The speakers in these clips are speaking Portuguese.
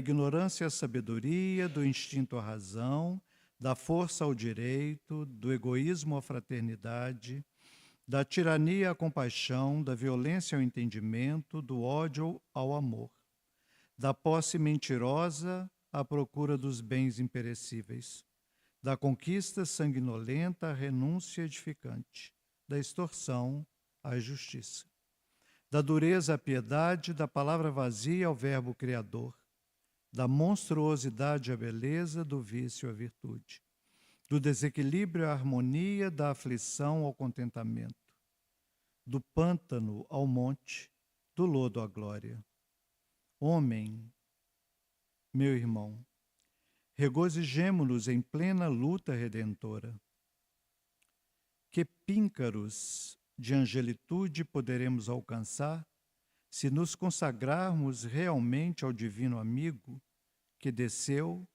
ignorância à sabedoria, do instinto à razão, da força ao direito, do egoísmo à fraternidade, da tirania à compaixão, da violência ao entendimento, do ódio ao amor, da posse mentirosa à procura dos bens imperecíveis, da conquista sanguinolenta à renúncia edificante, da extorsão à justiça, da dureza à piedade, da palavra vazia ao verbo criador, da monstruosidade à beleza, do vício à virtude, do desequilíbrio à harmonia, da aflição ao contentamento, do pântano ao monte, do lodo à glória. Homem, meu irmão, regozijemo-nos em plena luta redentora. Que píncaros de angelitude poderemos alcançar se nos consagrarmos realmente ao divino amigo que desceu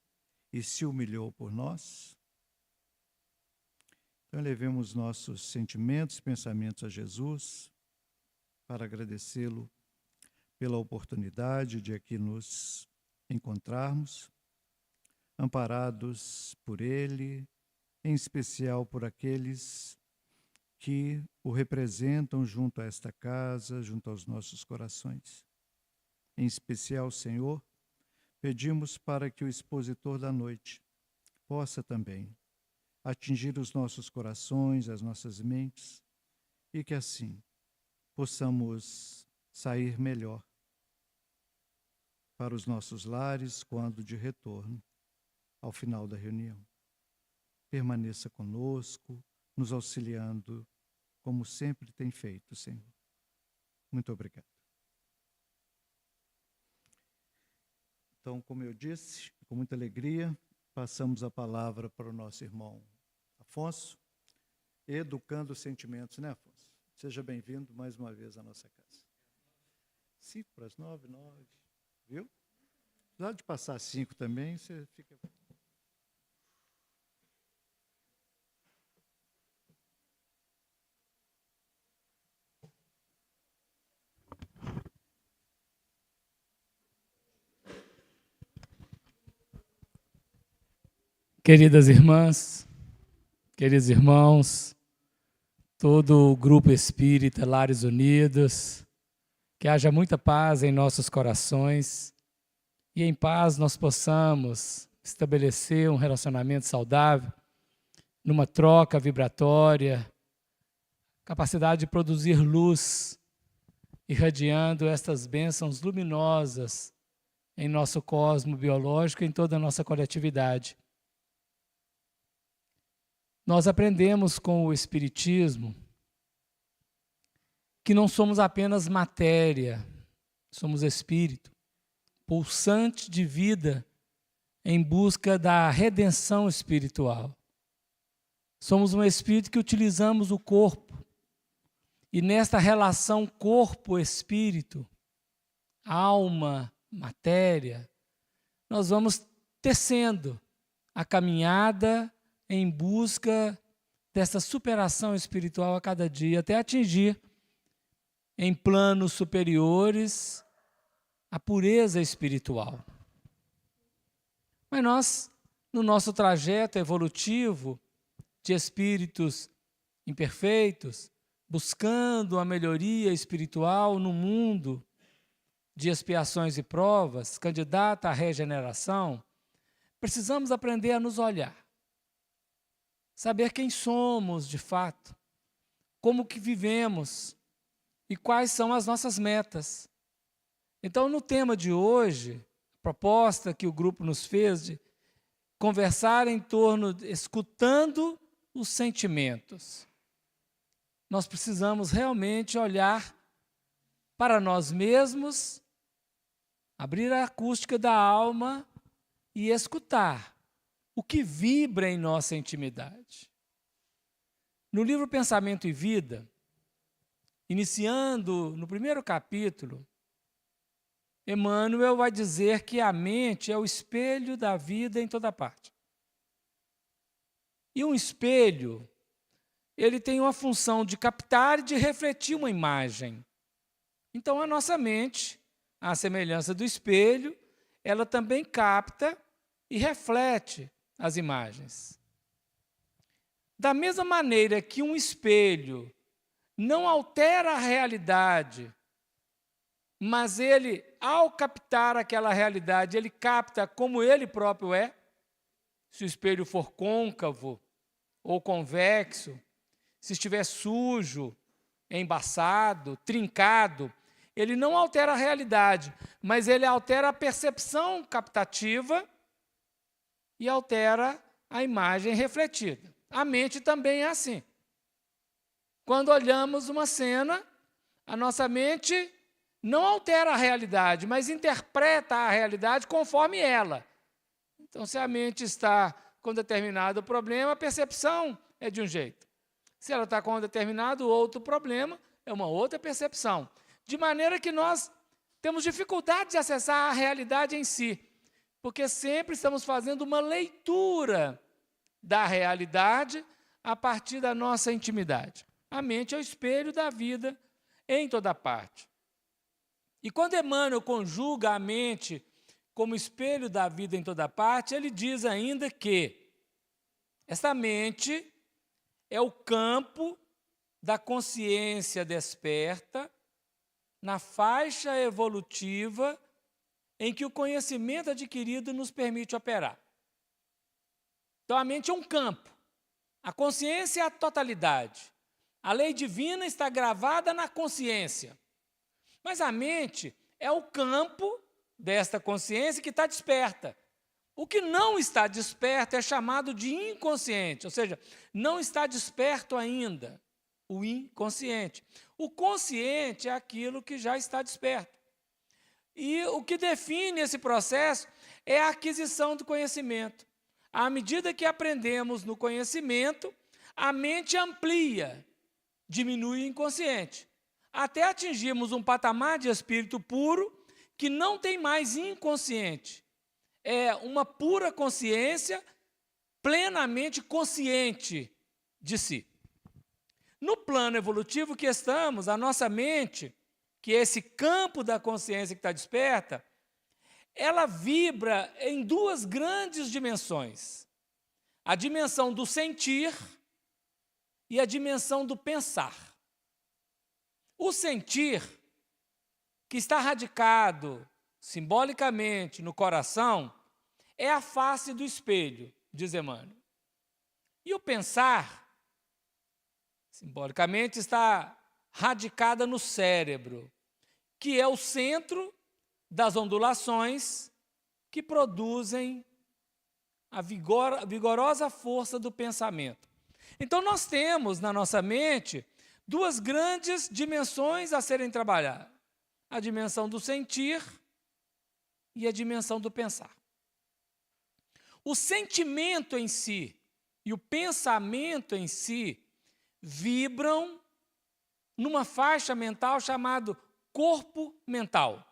e se humilhou por nós? Então, levemos nossos sentimentos e pensamentos a Jesus para agradecê-lo pela oportunidade de aqui nos encontrarmos, amparados por Ele, em especial por aqueles que o representam junto a esta casa, junto aos nossos corações. Em especial, Senhor, pedimos para que o expositor da noite possa também atingir os nossos corações, as nossas mentes, e que assim possamos sair melhor para os nossos lares quando de retorno ao final da reunião. Permaneça conosco, nos auxiliando, como sempre tem feito, Senhor. Muito obrigado. Então, como eu disse, com muita alegria, passamos a palavra para o nosso irmão Afonso, educando sentimentos, né, Afonso? Seja bem-vindo mais uma vez à nossa casa. 8:55, 9, viu? Apesar de passar 5 também, você fica... Queridas irmãs, queridos irmãos, todo o grupo espírita Lares Unidos, que haja muita paz em nossos corações e em paz nós possamos estabelecer um relacionamento saudável, numa troca vibratória, capacidade de produzir luz, irradiando estas bênçãos luminosas em nosso cosmo biológico e em toda a nossa coletividade. Nós aprendemos com o Espiritismo que não somos apenas matéria, somos espírito, pulsante de vida em busca da redenção espiritual. Somos um espírito que utilizamos o corpo, e nesta relação corpo-espírito, alma, matéria, nós vamos tecendo a caminhada em busca dessa superação espiritual a cada dia, até atingir em planos superiores a pureza espiritual. Mas nós, no nosso trajeto evolutivo de espíritos imperfeitos, buscando a melhoria espiritual no mundo de expiações e provas, candidata à regeneração, precisamos aprender a nos olhar. Saber quem somos de fato, como que vivemos e quais são as nossas metas. Então, no tema de hoje, a proposta que o grupo nos fez de conversar em torno, escutando os sentimentos. Nós precisamos realmente olhar para nós mesmos, abrir a acústica da alma e escutar o que vibra em nossa intimidade. No livro Pensamento e Vida, iniciando no primeiro capítulo, Emmanuel vai dizer que a mente é o espelho da vida em toda parte. E um espelho, ele tem uma função de captar e de refletir uma imagem. Então, a nossa mente, à semelhança do espelho, ela também capta e reflete as imagens. Da mesma maneira que um espelho não altera a realidade, mas ele, ao captar aquela realidade, ele capta como ele próprio é. Se o espelho for côncavo ou convexo, se estiver sujo, embaçado, trincado, ele não altera a realidade, mas ele altera a percepção captativa e altera a imagem refletida. A mente também é assim. Quando olhamos uma cena, a nossa mente não altera a realidade, mas interpreta a realidade conforme ela. Então, se a mente está com determinado problema, a percepção é de um jeito. Se ela está com um determinado outro problema, é uma outra percepção. De maneira que nós temos dificuldade de acessar a realidade em si, porque sempre estamos fazendo uma leitura da realidade a partir da nossa intimidade. A mente é o espelho da vida em toda parte. E quando Emmanuel conjuga a mente como espelho da vida em toda parte, ele diz ainda que essa mente é o campo da consciência desperta na faixa evolutiva em que o conhecimento adquirido nos permite operar. Então, a mente é um campo. A consciência é a totalidade. A lei divina está gravada na consciência. Mas a mente é o campo desta consciência que está desperta. O que não está desperto é chamado de inconsciente, ou seja, não está desperto ainda, o inconsciente. O consciente é aquilo que já está desperto. E o que define esse processo é a aquisição do conhecimento. À medida que aprendemos no conhecimento, a mente amplia, diminui o inconsciente, até atingirmos um patamar de espírito puro que não tem mais inconsciente. É uma pura consciência, plenamente consciente de si. No plano evolutivo que estamos, a nossa mente, que é esse campo da consciência que está desperta, ela vibra em duas grandes dimensões. A dimensão do sentir e a dimensão do pensar. O sentir, que está radicado simbolicamente no coração, é a face do espelho, diz Emmanuel. E o pensar, simbolicamente, está radicada no cérebro, que é o centro das ondulações que produzem a vigorosa força do pensamento. Então, nós temos na nossa mente duas grandes dimensões a serem trabalhadas: a dimensão do sentir e a dimensão do pensar. O sentimento em si e o pensamento em si vibram numa faixa mental chamada corpo mental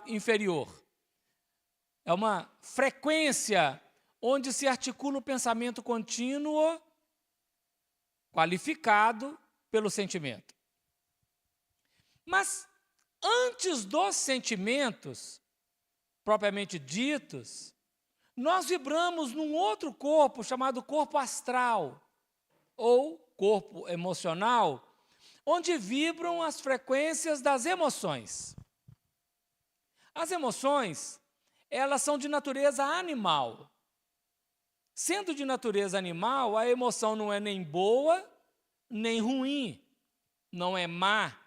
inferior. É uma frequência onde se articula o pensamento contínuo, qualificado pelo sentimento. Mas, antes dos sentimentos, propriamente ditos, nós vibramos num outro corpo chamado corpo astral, ou corpo emocional, onde vibram as frequências das emoções. As emoções, elas são de natureza animal. Sendo de natureza animal, a emoção não é nem boa, nem ruim, não é má,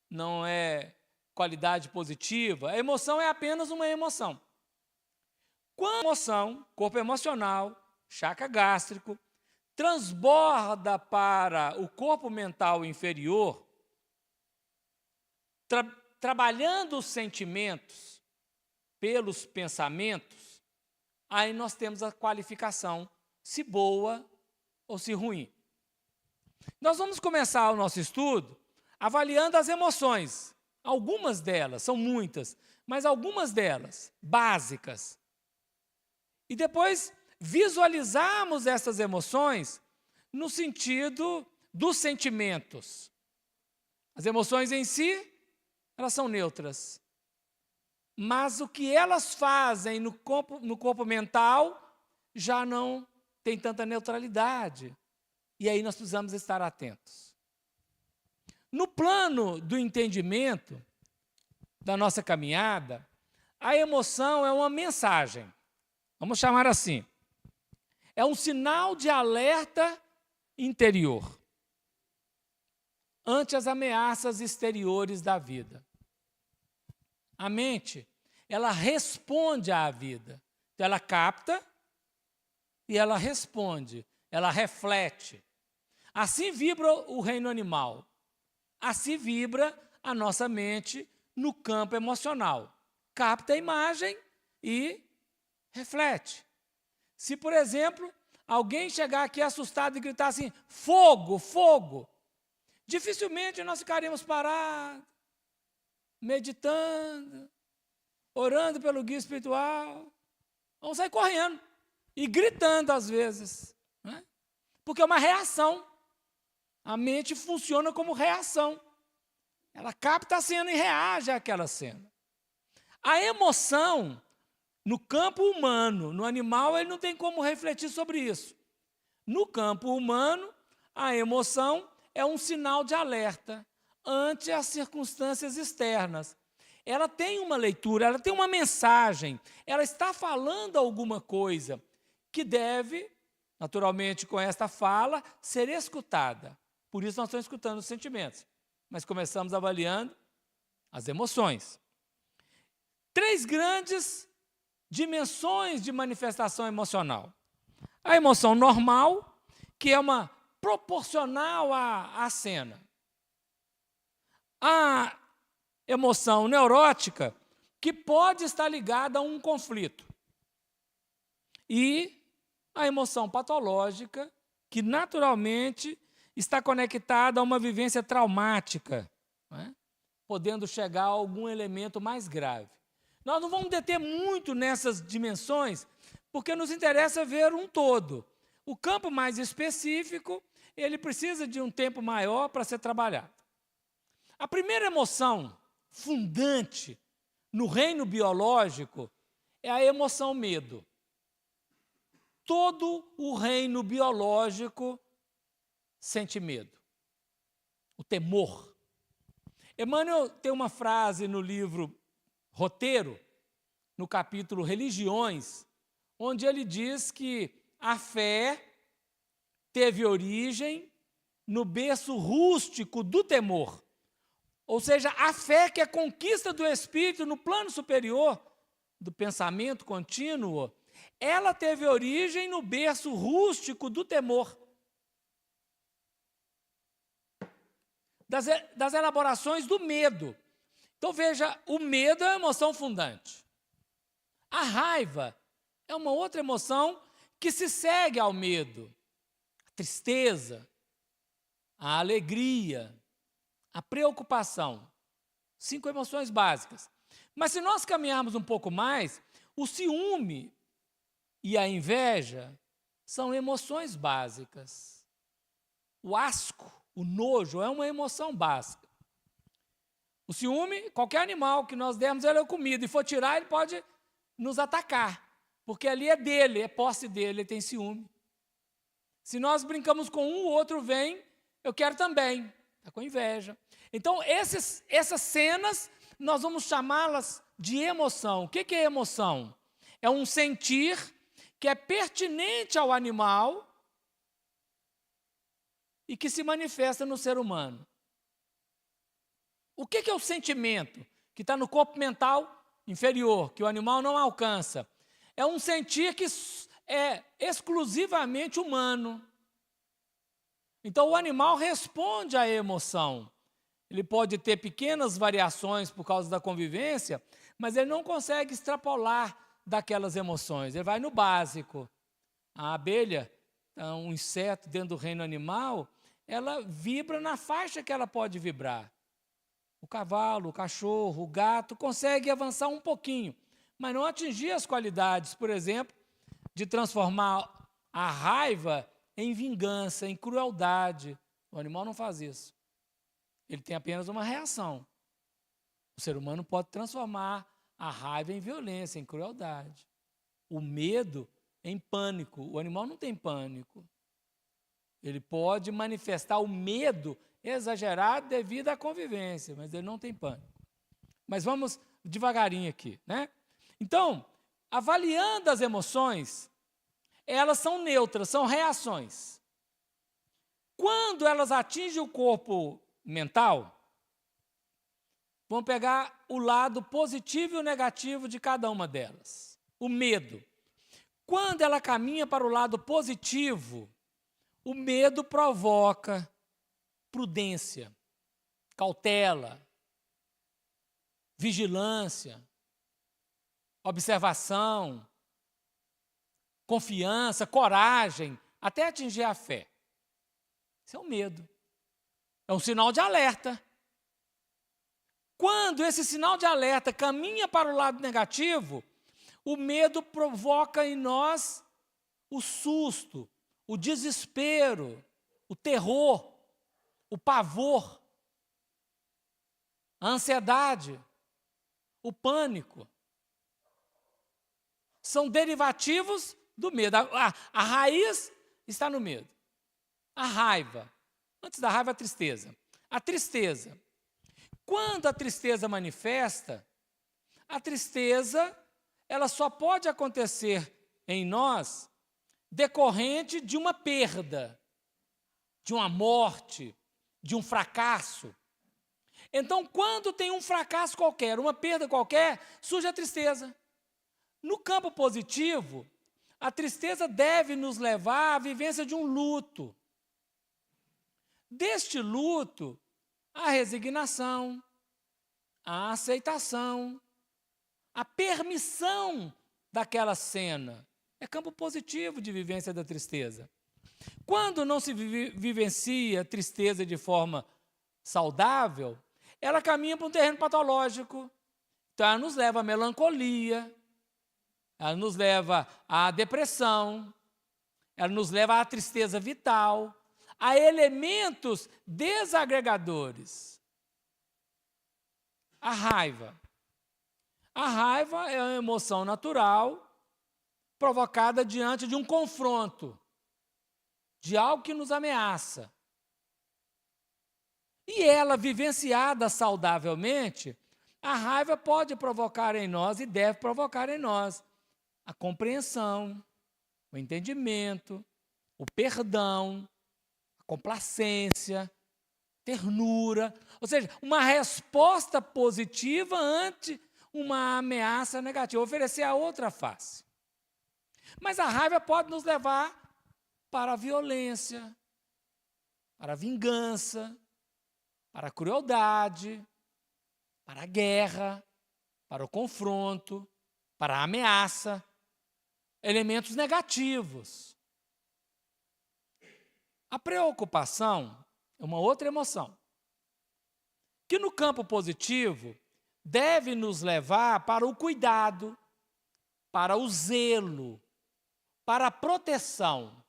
não é qualidade positiva. A emoção é apenas uma emoção. Quando a emoção, corpo emocional, chakra gástrico, transborda para o corpo mental inferior, trabalhando os sentimentos pelos pensamentos, aí nós temos a qualificação, se boa ou se ruim. Nós vamos começar o nosso estudo avaliando as emoções. Algumas delas, são muitas, mas algumas delas, básicas. E depois visualizarmos essas emoções no sentido dos sentimentos. As emoções em si, elas são neutras. mas o que elas fazem no corpo mental já não tem tanta neutralidade. E aí nós precisamos estar atentos. No plano do entendimento da nossa caminhada, a emoção é uma mensagem, vamos chamar assim. É um sinal de alerta interior ante as ameaças exteriores da vida. A mente, ela responde à vida. Então, ela capta e ela responde, ela reflete. Assim vibra o reino animal. Assim vibra a nossa mente no campo emocional. Capta a imagem e reflete. Se, por exemplo, alguém chegar aqui assustado e gritar assim, fogo, fogo, dificilmente nós ficaremos parados, meditando, orando pelo guia espiritual. Vamos sair correndo e gritando às vezes, né? Porque é uma reação. A mente funciona como reação. Ela capta a cena e reage àquela cena. A emoção, no campo humano, no animal, ele não tem como refletir sobre isso. No campo humano, a emoção é um sinal de alerta ante as circunstâncias externas. Ela tem uma leitura, ela tem uma mensagem, ela está falando alguma coisa que deve, naturalmente com esta fala, ser escutada. Por isso nós estamos escutando os sentimentos. Mas começamos avaliando as emoções. 3 grandes dimensões de manifestação emocional. A emoção normal, que é uma proporcional à cena. A emoção neurótica, que pode estar ligada a um conflito. E a emoção patológica, que naturalmente está conectada a uma vivência traumática, né? Podendo chegar a algum elemento mais grave. Nós não vamos deter muito nessas dimensões, porque nos interessa ver um todo. O campo mais específico, ele precisa de um tempo maior para ser trabalhado. A primeira emoção fundante no reino biológico é a emoção medo. Todo o reino biológico sente medo. O temor. Emmanuel tem uma frase no livro Roteiro, no capítulo Religiões, onde ele diz que a fé teve origem no berço rústico do temor. Ou seja, a fé que é conquista do espírito no plano superior, do pensamento contínuo, ela teve origem no berço rústico do temor. Das elaborações do medo. Então veja, o medo é uma emoção fundante. A raiva é uma outra emoção que se segue ao medo. A tristeza, a alegria, a preocupação. 5 emoções básicas. Mas se nós caminharmos um pouco mais, o ciúme e a inveja são emoções básicas. O asco, o nojo é uma emoção básica. O ciúme, qualquer animal que nós dermos ele é comida, e for tirar, ele pode nos atacar, porque ali é dele, é posse dele, ele tem ciúme. Se nós brincamos com um, o outro vem, eu quero também, está com inveja. Então, essas cenas, nós vamos chamá-las de emoção. O que é emoção? É um sentir que é pertinente ao animal e que se manifesta no ser humano. O que é o sentimento? Que está no corpo mental inferior, que o animal não alcança. É um sentir que é exclusivamente humano. Então, o animal responde à emoção. Ele pode ter pequenas variações por causa da convivência, mas ele não consegue extrapolar daquelas emoções. Ele vai no básico. A abelha, um inseto dentro do reino animal, ela vibra na faixa que ela pode vibrar. O cavalo, o cachorro, o gato consegue avançar um pouquinho, mas não atingir as qualidades, por exemplo, de transformar a raiva em vingança, em crueldade. O animal não faz isso. Ele tem apenas uma reação. O ser humano pode transformar A raiva em violência, em crueldade. O medo em pânico. O animal não tem pânico. Ele pode manifestar o medo exagerado devido à convivência, mas ele não tem pânico. Mas vamos devagarinho aqui, né? Então, avaliando as emoções, elas são neutras, são reações. Quando elas atingem o corpo mental, vamos pegar o lado positivo e o negativo de cada uma delas. O medo. Quando ela caminha para o lado positivo, o medo provoca prudência, cautela, vigilância, observação, confiança, coragem, até atingir a fé. Isso é o medo. É um sinal de alerta. Quando esse sinal de alerta caminha para o lado negativo, o medo provoca em nós o susto, o desespero, o terror, o pavor, a ansiedade, o pânico. São derivativos do medo. A raiz está no medo. A raiva. Antes da raiva, a tristeza. A tristeza. Quando a tristeza manifesta, a tristeza ela só pode acontecer em nós decorrente de uma perda, de uma morte, de um fracasso. Então, quando tem um fracasso qualquer, uma perda qualquer, surge a tristeza. No campo positivo, a tristeza deve nos levar à vivência de um luto. Deste luto, a resignação, a aceitação, a permissão daquela cena. É campo positivo de vivência da tristeza. Quando não se vivencia a tristeza de forma saudável, ela caminha para um terreno patológico. Então, ela nos leva à melancolia, ela nos leva à depressão, ela nos leva à tristeza vital, a elementos desagregadores. A raiva. A raiva é uma emoção natural provocada diante de um confronto, de algo que nos ameaça. E ela, vivenciada saudavelmente, a raiva pode provocar em nós e deve provocar em nós a compreensão, o entendimento, o perdão, a complacência, ternura, ou seja, uma resposta positiva ante uma ameaça negativa, oferecer a outra face. Mas a raiva pode nos levar para a violência, para a vingança, para a crueldade, para a guerra, para o confronto, para a ameaça, elementos negativos. A preocupação é uma outra emoção, que no campo positivo deve nos levar para o cuidado, para o zelo, para a proteção.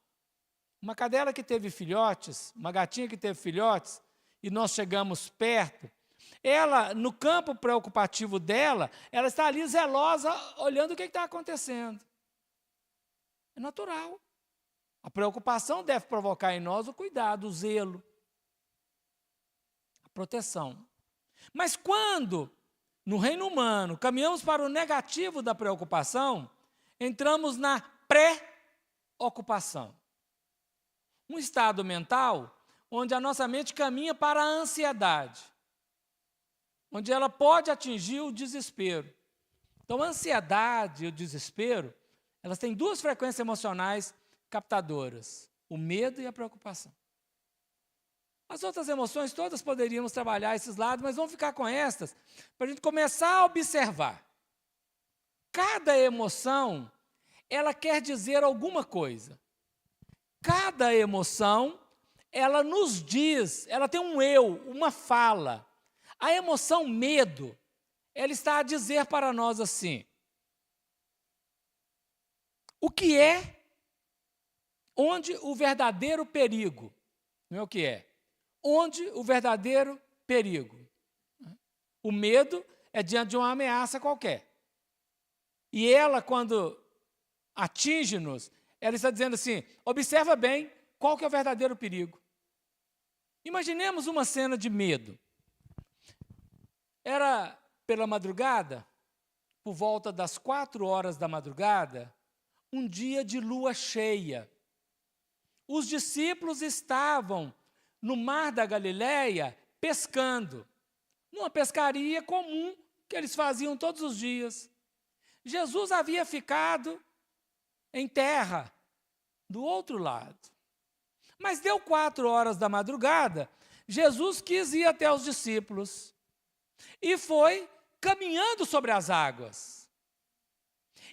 Uma cadela que teve filhotes, uma gatinha que teve filhotes, e nós chegamos perto, ela, no campo preocupativo dela, ela está ali zelosa, olhando o que está acontecendo. É natural. A preocupação deve provocar em nós o cuidado, o zelo, a proteção. Mas quando, no reino humano, caminhamos para o negativo da preocupação, entramos na pré-ocupação. Um estado mental onde a nossa mente caminha para a ansiedade, onde ela pode atingir o desespero. Então, a ansiedade e o desespero, elas têm duas frequências emocionais captadoras, o medo e a preocupação. As outras emoções todas poderíamos trabalhar esses lados, mas vamos ficar com estas, para a gente começar a observar. Cada emoção, ela quer dizer alguma coisa. Cada emoção, ela nos diz, ela tem um eu, uma fala. A emoção medo, ela está a dizer para nós assim: o que é, onde o verdadeiro perigo, não é o que é, onde o verdadeiro perigo. O medo é diante de uma ameaça qualquer. E ela, quando atinge-nos, ela está dizendo assim, observa bem qual que é o verdadeiro perigo. Imaginemos uma cena de medo. Era pela madrugada, por volta das 4 horas da madrugada, um dia de lua cheia. Os discípulos estavam no mar da Galileia pescando, numa pescaria comum que eles faziam todos os dias. Jesus havia ficado em terra, do outro lado. Mas deu 4 horas da madrugada, Jesus quis ir até os discípulos e foi caminhando sobre as águas.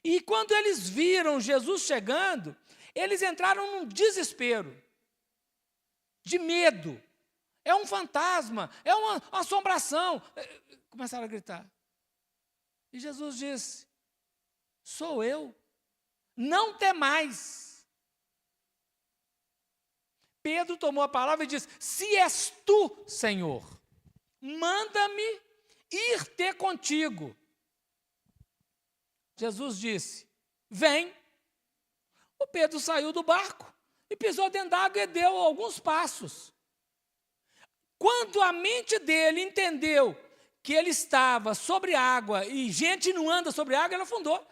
E quando eles viram Jesus chegando, eles entraram num desespero, de medo. É um fantasma, é uma assombração. Começaram a gritar. E Jesus disse, sou eu, não temais. Pedro tomou a palavra e disse, se és tu, Senhor, manda-me ir ter contigo. Jesus disse, vem. O Pedro saiu do barco e pisou dentro d'água e deu alguns passos. Quando a mente dele entendeu que ele estava sobre água e gente não anda sobre água, ele afundou.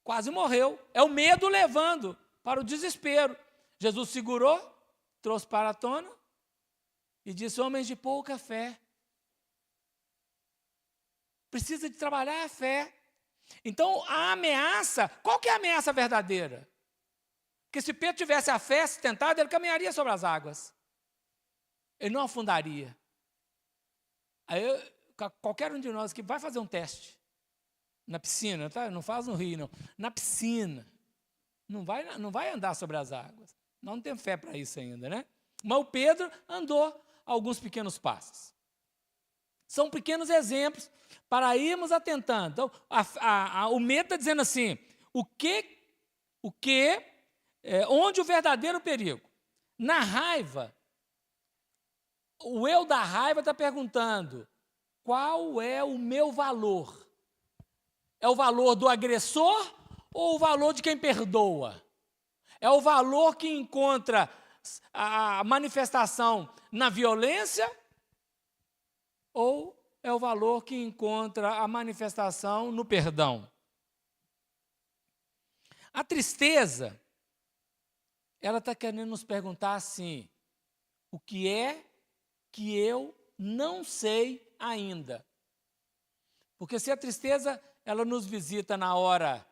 Quase morreu. É o medo levando para o desespero. Jesus segurou, trouxe para a tona e disse, homens de pouca fé, precisa de trabalhar a fé. Então, a ameaça, qual que é a ameaça verdadeira? Que se Pedro tivesse a fé sustentada, ele caminharia sobre as águas. Ele não afundaria. Aí, qualquer um de nós que vai fazer um teste na piscina, tá? Não faz no rio, não. Na piscina, não vai andar sobre as águas. Nós não temos fé para isso ainda, né? Mas o Pedro andou alguns pequenos passos. São pequenos exemplos para irmos atentando. Então, o medo está dizendo assim, onde o verdadeiro perigo? Na raiva, o eu da raiva está perguntando, qual é o meu valor? É o valor do agressor ou o valor de quem perdoa? É o valor que encontra a manifestação na violência ou é o valor que encontra a manifestação no perdão? A tristeza, ela está querendo nos perguntar assim, o que é que eu não sei ainda? Porque se a tristeza, ela nos visita na hora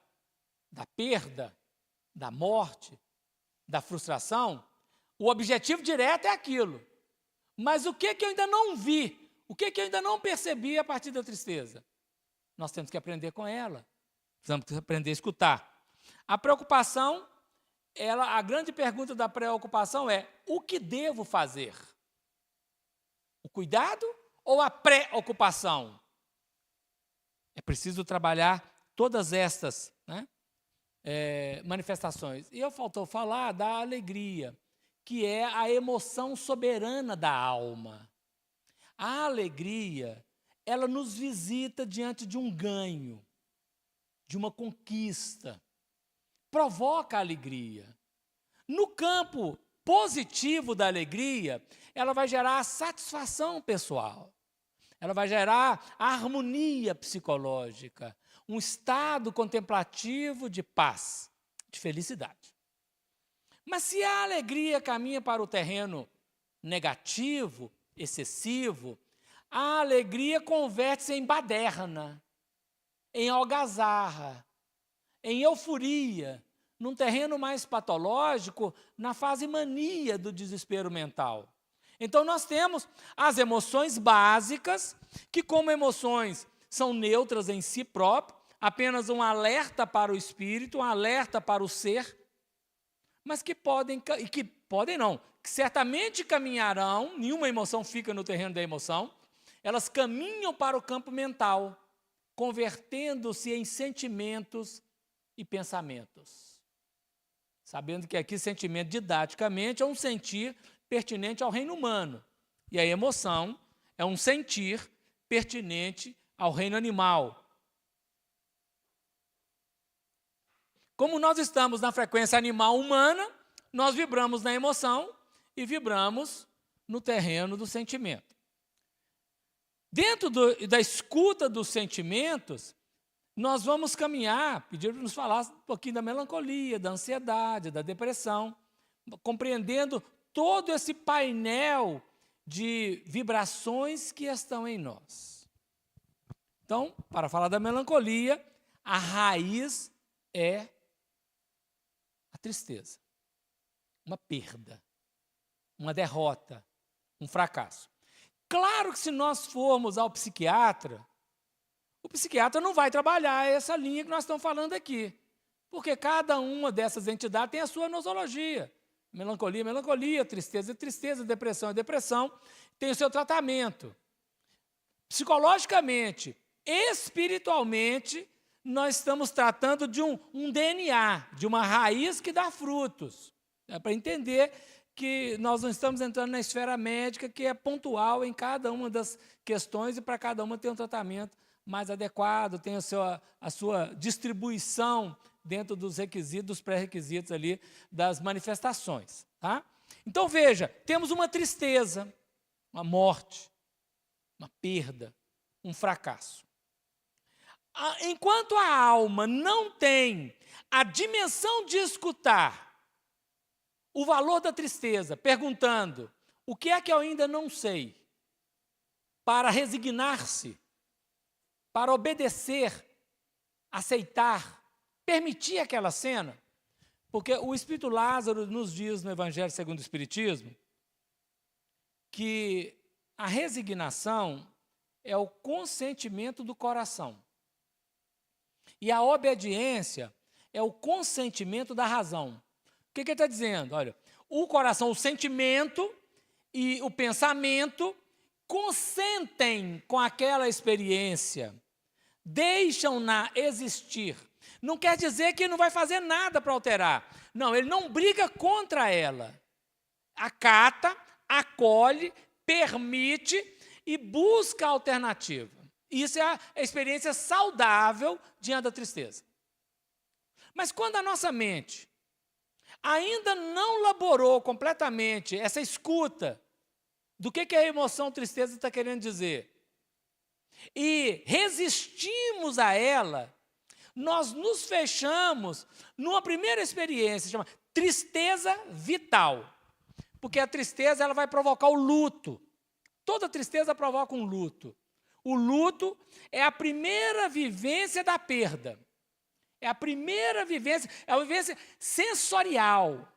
da perda, da morte, da frustração, o objetivo direto é aquilo. Mas o que eu ainda não vi? O que eu ainda não percebi a partir da tristeza? Nós temos que aprender com ela. Precisamos aprender a escutar. A preocupação, a grande pergunta da preocupação é, o que devo fazer? O cuidado ou a preocupação? É preciso trabalhar todas estas, né, manifestações. E faltou falar da alegria, que é a emoção soberana da alma. A alegria, ela nos visita diante de um ganho, de uma conquista. Provoca alegria. No campo positivo da alegria, ela vai gerar a satisfação pessoal. Ela vai gerar a harmonia psicológica, um estado contemplativo de paz, de felicidade. Mas se a alegria caminha para o terreno negativo, excessivo, a alegria converte-se em baderna, em algazarra, em euforia, num terreno mais patológico, na fase mania do desespero mental. Então, nós temos as emoções básicas, que como emoções são neutras em si próprias, apenas um alerta para o espírito, um alerta para o ser, mas que certamente caminharão, nenhuma emoção fica no terreno da emoção, elas caminham para o campo mental, convertendo-se em sentimentos e pensamentos. Sabendo que aqui sentimento didaticamente é um sentir pertinente ao reino humano, e a emoção é um sentir pertinente ao reino animal. Como nós estamos na frequência animal humana, nós vibramos na emoção e vibramos no terreno do sentimento. Dentro da escuta dos sentimentos, nós vamos caminhar, pedir para nos falar um pouquinho da melancolia, da ansiedade, da depressão, compreendendo todo esse painel de vibrações que estão em nós. Então, para falar da melancolia, a raiz é a tristeza, uma perda, uma derrota, um fracasso. Claro que se nós formos ao psiquiatra, o psiquiatra não vai trabalhar essa linha que nós estamos falando aqui, porque cada uma dessas entidades tem a sua nosologia. Melancolia, melancolia, tristeza, tristeza, depressão, depressão, tem o seu tratamento. Psicologicamente, espiritualmente, nós estamos tratando de um DNA, de uma raiz que dá frutos. É para entender que nós não estamos entrando na esfera médica, que é pontual em cada uma das questões e para cada uma tem um tratamento mais adequado, tem a sua distribuição dentro dos requisitos, dos pré-requisitos ali, das manifestações. Tá? Então, veja, temos uma tristeza, uma morte, uma perda, um fracasso. Enquanto a alma não tem a dimensão de escutar o valor da tristeza, perguntando o que é que eu ainda não sei, para resignar-se, para obedecer, aceitar, permitir aquela cena, porque o Espírito Lázaro nos diz no Evangelho segundo o Espiritismo que a resignação é o consentimento do coração e a obediência é o consentimento da razão. O que ele está dizendo? Olha, o coração, o sentimento e o pensamento consentem com aquela experiência, deixam-na existir. Não quer dizer que não vai fazer nada para alterar. Não, ele não briga contra ela. Acata, acolhe, permite e busca a alternativa. Isso é a experiência saudável diante da tristeza. Mas quando a nossa mente ainda não elaborou completamente essa escuta do que a emoção tristeza está querendo dizer, e resistimos a ela, nós nos fechamos numa primeira experiência, chama tristeza vital. Porque a tristeza ela vai provocar o luto. Toda tristeza provoca um luto. O luto é a primeira vivência da perda. É a primeira vivência, é a vivência sensorial.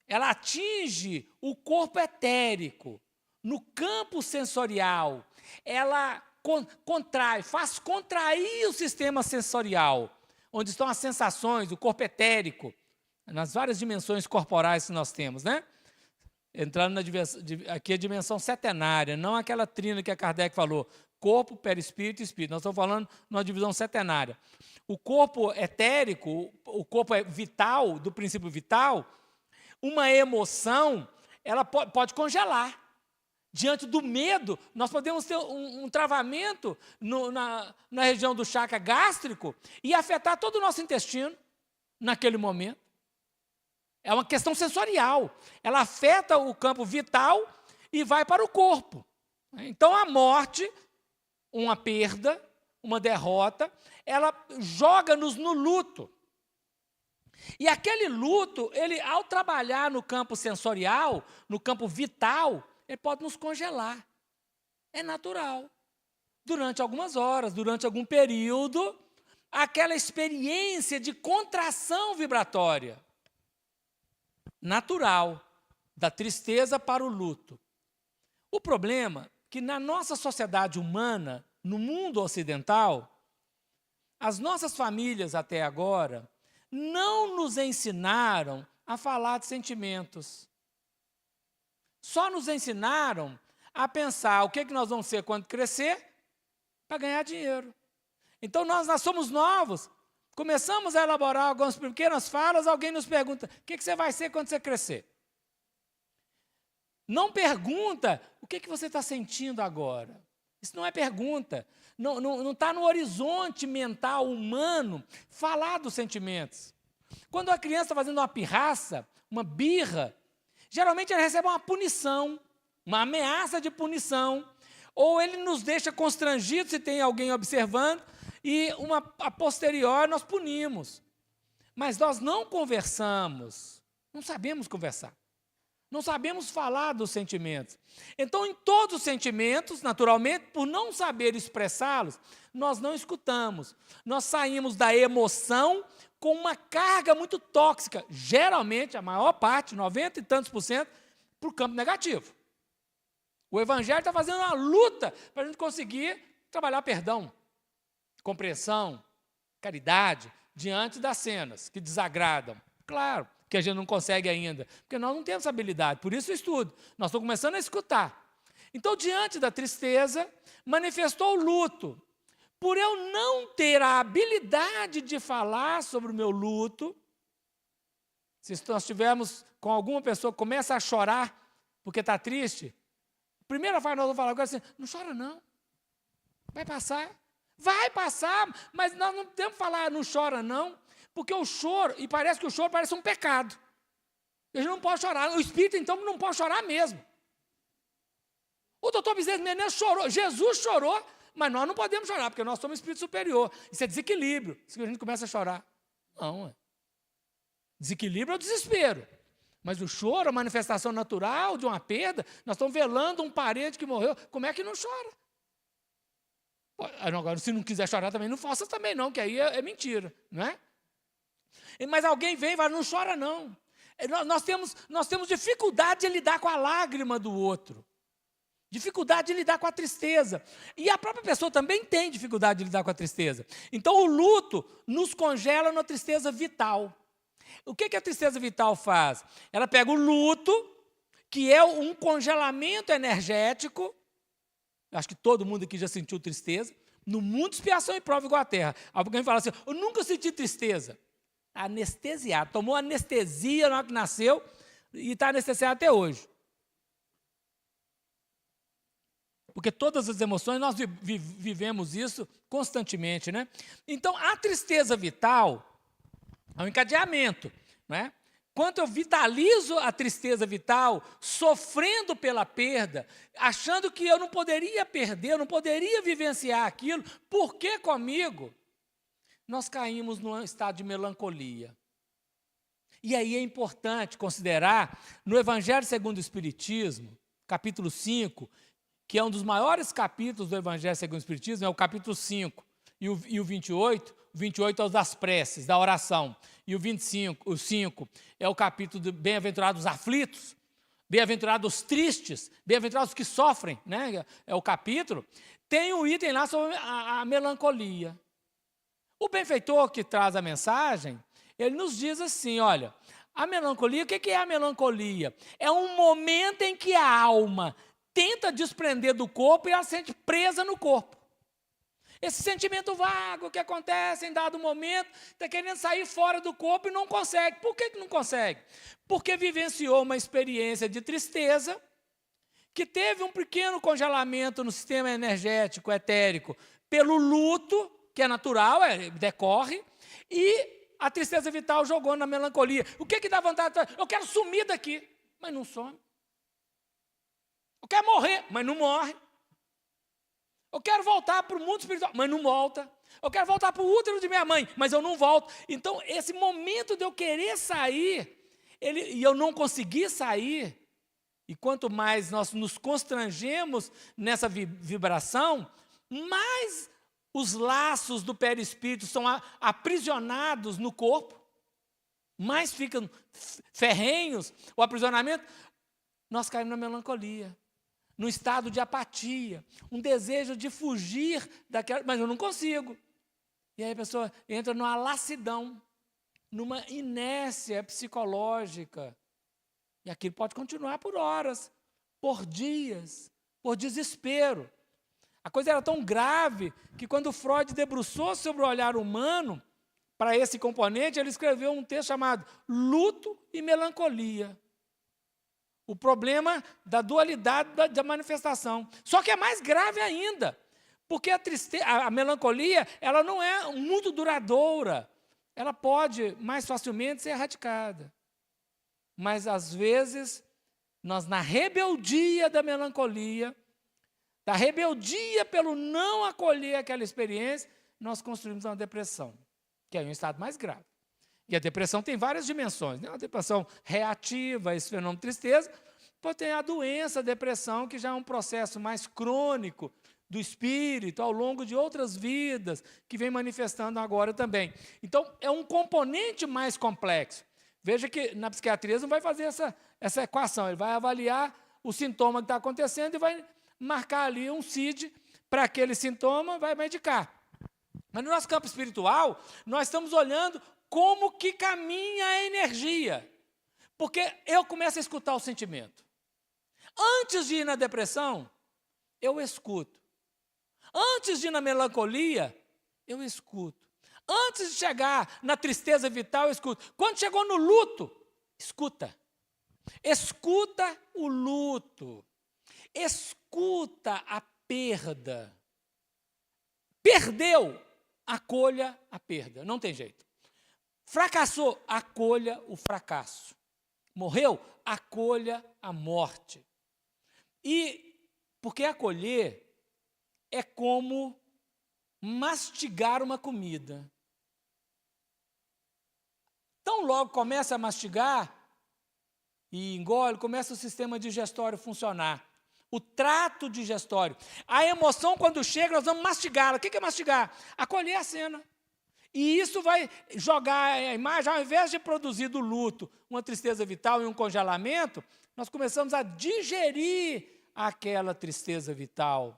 Ela atinge o corpo etérico, no campo sensorial. Ela contrai, faz contrair o sistema sensorial, onde estão as sensações, o corpo etérico, nas várias dimensões corporais que nós temos, né? Entrando aqui a dimensão setenária, não aquela trina que a Kardec falou, corpo, perispírito e espírito. Nós estamos falando numa divisão setenária. O corpo etérico, o corpo vital, do princípio vital, uma emoção, ela pode congelar. Diante do medo, nós podemos ter um travamento na região do chakra gástrico e afetar todo o nosso intestino naquele momento. É uma questão sensorial. Ela afeta o campo vital e vai para o corpo. Então, a morte, uma perda, uma derrota, ela joga-nos no luto. E aquele luto, ele, ao trabalhar no campo sensorial, no campo vital, ele pode nos congelar. É natural. Durante algumas horas, durante algum período, aquela experiência de contração vibratória natural, da tristeza para o luto. O problema é que na nossa sociedade humana, no mundo ocidental, as nossas famílias até agora não nos ensinaram a falar de sentimentos. Só nos ensinaram a pensar o que nós vamos ser quando crescer para ganhar dinheiro. Então, nós somos novos, começamos a elaborar algumas pequenas falas, alguém nos pergunta, o que você vai ser quando você crescer? Não pergunta o que você está sentindo agora. Isso não é pergunta. Não está no horizonte mental humano falar dos sentimentos. Quando a criança está fazendo uma pirraça, uma birra, geralmente ele recebe uma punição, uma ameaça de punição, ou ele nos deixa constrangidos se tem alguém observando, e a posterior nós punimos. Mas nós não conversamos, não sabemos conversar. Não sabemos falar dos sentimentos. Então, em todos os sentimentos, naturalmente, por não saber expressá-los, nós não escutamos. Nós saímos da emoção com uma carga muito tóxica, geralmente, a maior parte, 90 e tantos %, para o campo negativo. O Evangelho está fazendo uma luta para a gente conseguir trabalhar perdão, compreensão, caridade, diante das cenas que desagradam. Claro que a gente não consegue ainda, porque nós não temos essa habilidade, por isso o estudo. Nós estamos começando a escutar. Então, diante da tristeza, manifestou o luto. Por eu não ter a habilidade de falar sobre o meu luto, se nós estivermos com alguma pessoa que começa a chorar porque está triste, a primeira frase que nós vamos falar agora é assim: não chora não, vai passar. Vai passar, mas nós não temos que falar não chora não, porque o choro, e parece que o choro parece um pecado. A gente não pode chorar, o espírito então não pode chorar mesmo. O doutor Bezerra Menezes chorou, Jesus chorou, mas nós não podemos chorar, porque nós somos espírito superior. Isso é desequilíbrio, se a gente começa a chorar. Não, desequilíbrio é o desespero. Mas o choro, a manifestação natural de uma perda, nós estamos velando um parente que morreu, como é que não chora? Agora, se não quiser chorar também, não faça também não, que aí é mentira, não é? Mas alguém vem e fala, não chora não. Nós temos dificuldade de lidar com a lágrima do outro. Dificuldade de lidar com a tristeza. E a própria pessoa também tem dificuldade de lidar com a tristeza. Então, o luto nos congela na tristeza vital. O que a tristeza vital faz? Ela pega o luto, que é um congelamento energético. Eu acho que todo mundo aqui já sentiu tristeza. No mundo, expiação e prova igual a terra. Alguém fala assim, eu nunca senti tristeza. Anestesiado. Tomou anestesia na hora que nasceu e está anestesiado até hoje. Porque todas as emoções, nós vivemos isso constantemente, né? Então, a tristeza vital é um encadeamento, né? Quando eu vitalizo a tristeza vital, sofrendo pela perda, achando que eu não poderia perder, eu não poderia vivenciar aquilo, por que comigo? Nós caímos num estado de melancolia. E aí é importante considerar, no Evangelho segundo o Espiritismo, capítulo 5, que é um dos maiores capítulos do Evangelho segundo o Espiritismo, é o capítulo 5, e o 28, o 28 é o das preces, da oração, e o 5 é o capítulo de bem-aventurados aflitos, bem-aventurados tristes, bem-aventurados que sofrem, né? É o capítulo, tem um item lá sobre a melancolia. O benfeitor que traz a mensagem, ele nos diz assim, olha, a melancolia, o que é a melancolia? É um momento em que a alma tenta desprender do corpo e ela se sente presa no corpo. Esse sentimento vago que acontece em dado momento, está querendo sair fora do corpo e não consegue. Por que não consegue? Porque vivenciou uma experiência de tristeza, que teve um pequeno congelamento no sistema energético, etérico, pelo luto, que é natural, decorre, e a tristeza vital jogou na melancolia. O que dá vontade? Eu quero sumir daqui, mas não some. Eu quero morrer, mas não morre. Eu quero voltar para o mundo espiritual, mas não volta. Eu quero voltar para o útero de minha mãe, mas eu não volto. Então, esse momento de eu querer sair, e eu não conseguir sair, e quanto mais nós nos constrangemos nessa vibração, mais os laços do perispírito são aprisionados no corpo, mais ficam ferrenhos o aprisionamento, nós caímos na melancolia. Num estado de apatia, um desejo de fugir daquela, mas eu não consigo. E aí a pessoa entra numa lassidão, numa inércia psicológica. E aquilo pode continuar por horas, por dias, por desespero. A coisa era tão grave que quando Freud debruçou sobre o olhar humano, para esse componente, ele escreveu um texto chamado Luto e Melancolia. O problema da dualidade da manifestação. Só que é mais grave ainda, porque a melancolia, ela não é muito duradoura. Ela pode mais facilmente ser erradicada. Mas, às vezes, nós, na rebeldia da melancolia, da rebeldia pelo não acolher aquela experiência, nós construímos uma depressão, que é um estado mais grave. E a depressão tem várias dimensões, né? Uma depressão reativa a esse fenômeno de tristeza, pode ter a doença, a depressão, que já é um processo mais crônico do espírito, ao longo de outras vidas, que vem manifestando agora também. Então, é um componente mais complexo. Veja que na psiquiatria não vai fazer essa equação, ele vai avaliar o sintoma que está acontecendo e vai marcar ali um CID para aquele sintoma, vai medicar. Mas no nosso campo espiritual, nós estamos olhando como que caminha a energia. Porque eu começo a escutar o sentimento. Antes de ir na depressão, eu escuto. Antes de ir na melancolia, eu escuto. Antes de chegar na tristeza vital, eu escuto. Quando chegou no luto, escuta. Escuta o luto. Escuta a perda. Perdeu, acolha a perda. Não tem jeito. Fracassou, acolha o fracasso. Morreu, acolha a morte. E porque acolher é como mastigar uma comida. Tão logo começa a mastigar e engole, começa o sistema digestório funcionar. O trato digestório. A emoção, quando chega, nós vamos mastigá-la. O que é mastigar? Acolher a cena. E isso vai jogar a imagem, ao invés de produzir do luto uma tristeza vital e um congelamento, nós começamos a digerir aquela tristeza vital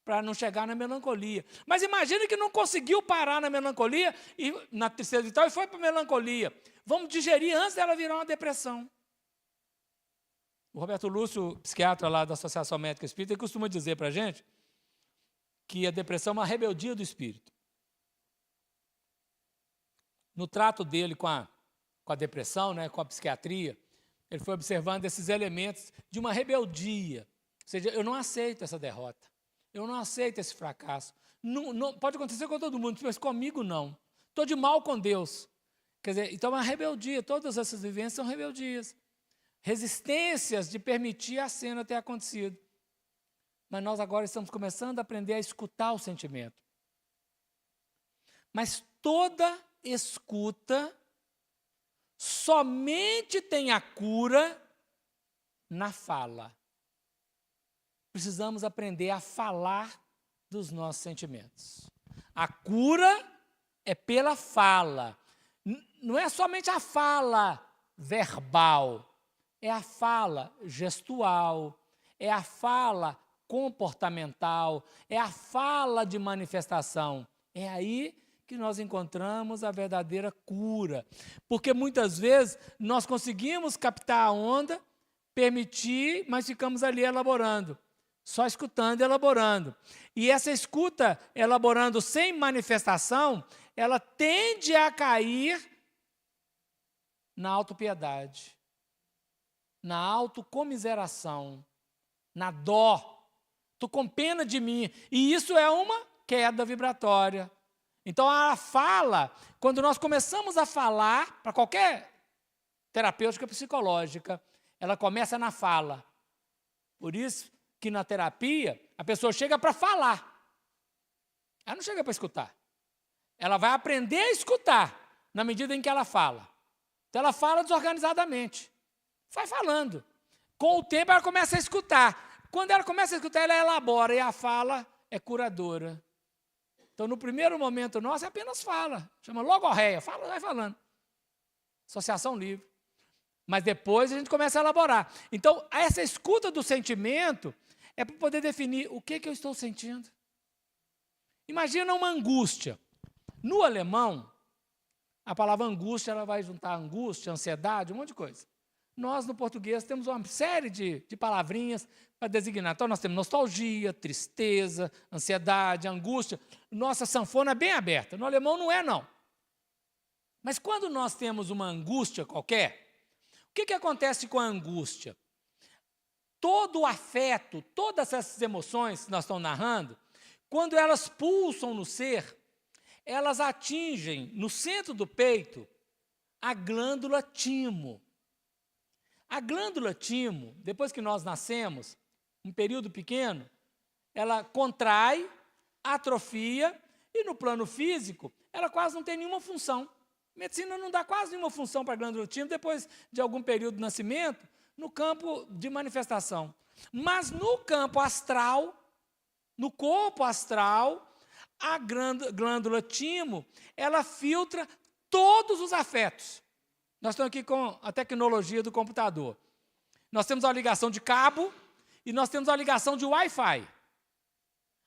para não chegar na melancolia. Mas imagine que não conseguiu parar na melancolia, e na tristeza vital, e foi para a melancolia. Vamos digerir antes dela virar uma depressão. O Roberto Lúcio, psiquiatra lá da Associação Médica Espírita, ele costuma dizer para a gente que a depressão é uma rebeldia do espírito. No trato dele com a depressão, né, com a psiquiatria, ele foi observando esses elementos de uma rebeldia. Ou seja, eu não aceito essa derrota. Eu não aceito esse fracasso. Não, pode acontecer com todo mundo, mas comigo não. Estou de mal com Deus. Quer dizer, então é uma rebeldia. Todas essas vivências são rebeldias. Resistências de permitir a cena ter acontecido. Mas nós agora estamos começando a aprender a escutar o sentimento. Mas toda escuta somente tem a cura na fala. Precisamos aprender a falar dos nossos sentimentos. A cura é pela fala. Não é somente a fala verbal, é a fala gestual, é a fala comportamental, é a fala de manifestação. É aí que nós encontramos a verdadeira cura. Porque muitas vezes nós conseguimos captar a onda, permitir, mas ficamos ali elaborando. Só escutando e elaborando. E essa escuta, elaborando sem manifestação, ela tende a cair na autopiedade, na autocomiseração, na dó. Tu com pena de mim. E isso é uma queda vibratória. Então, a fala, quando nós começamos a falar, para qualquer terapêutica psicológica, ela começa na fala. Por isso que na terapia, a pessoa chega para falar. Ela não chega para escutar. Ela vai aprender a escutar na medida em que ela fala. Então, ela fala desorganizadamente. Vai falando. Com o tempo, ela começa a escutar. Quando ela começa a escutar, ela elabora, e a fala é curadora. Então, no primeiro momento nosso, é apenas fala. Chama logorreia, fala, vai falando. Associação livre. Mas depois a gente começa a elaborar. Então, essa escuta do sentimento é para poder definir o que eu estou sentindo. Imagina uma angústia. No alemão, a palavra angústia, ela vai juntar angústia, ansiedade, um monte de coisa. Nós, no português, temos uma série de palavrinhas para designar. Então, nós temos nostalgia, tristeza, ansiedade, angústia. Nossa sanfona é bem aberta. No alemão não é, não. Mas quando nós temos uma angústia qualquer, o que acontece com a angústia? todo o afeto, todas essas emoções que nós estamos narrando, quando elas pulsam no ser, elas atingem no centro do peito a glândula timo. A glândula timo, depois que nós nascemos, um período pequeno, ela contrai, atrofia, e no plano físico, ela quase não tem nenhuma função. A medicina não dá quase nenhuma função para a glândula timo depois de algum período de nascimento, no campo de manifestação. Mas no campo astral, no corpo astral, a glândula timo, ela filtra todos os afetos. Nós estamos aqui com a tecnologia do computador. Nós temos a ligação de cabo e nós temos a ligação de Wi-Fi.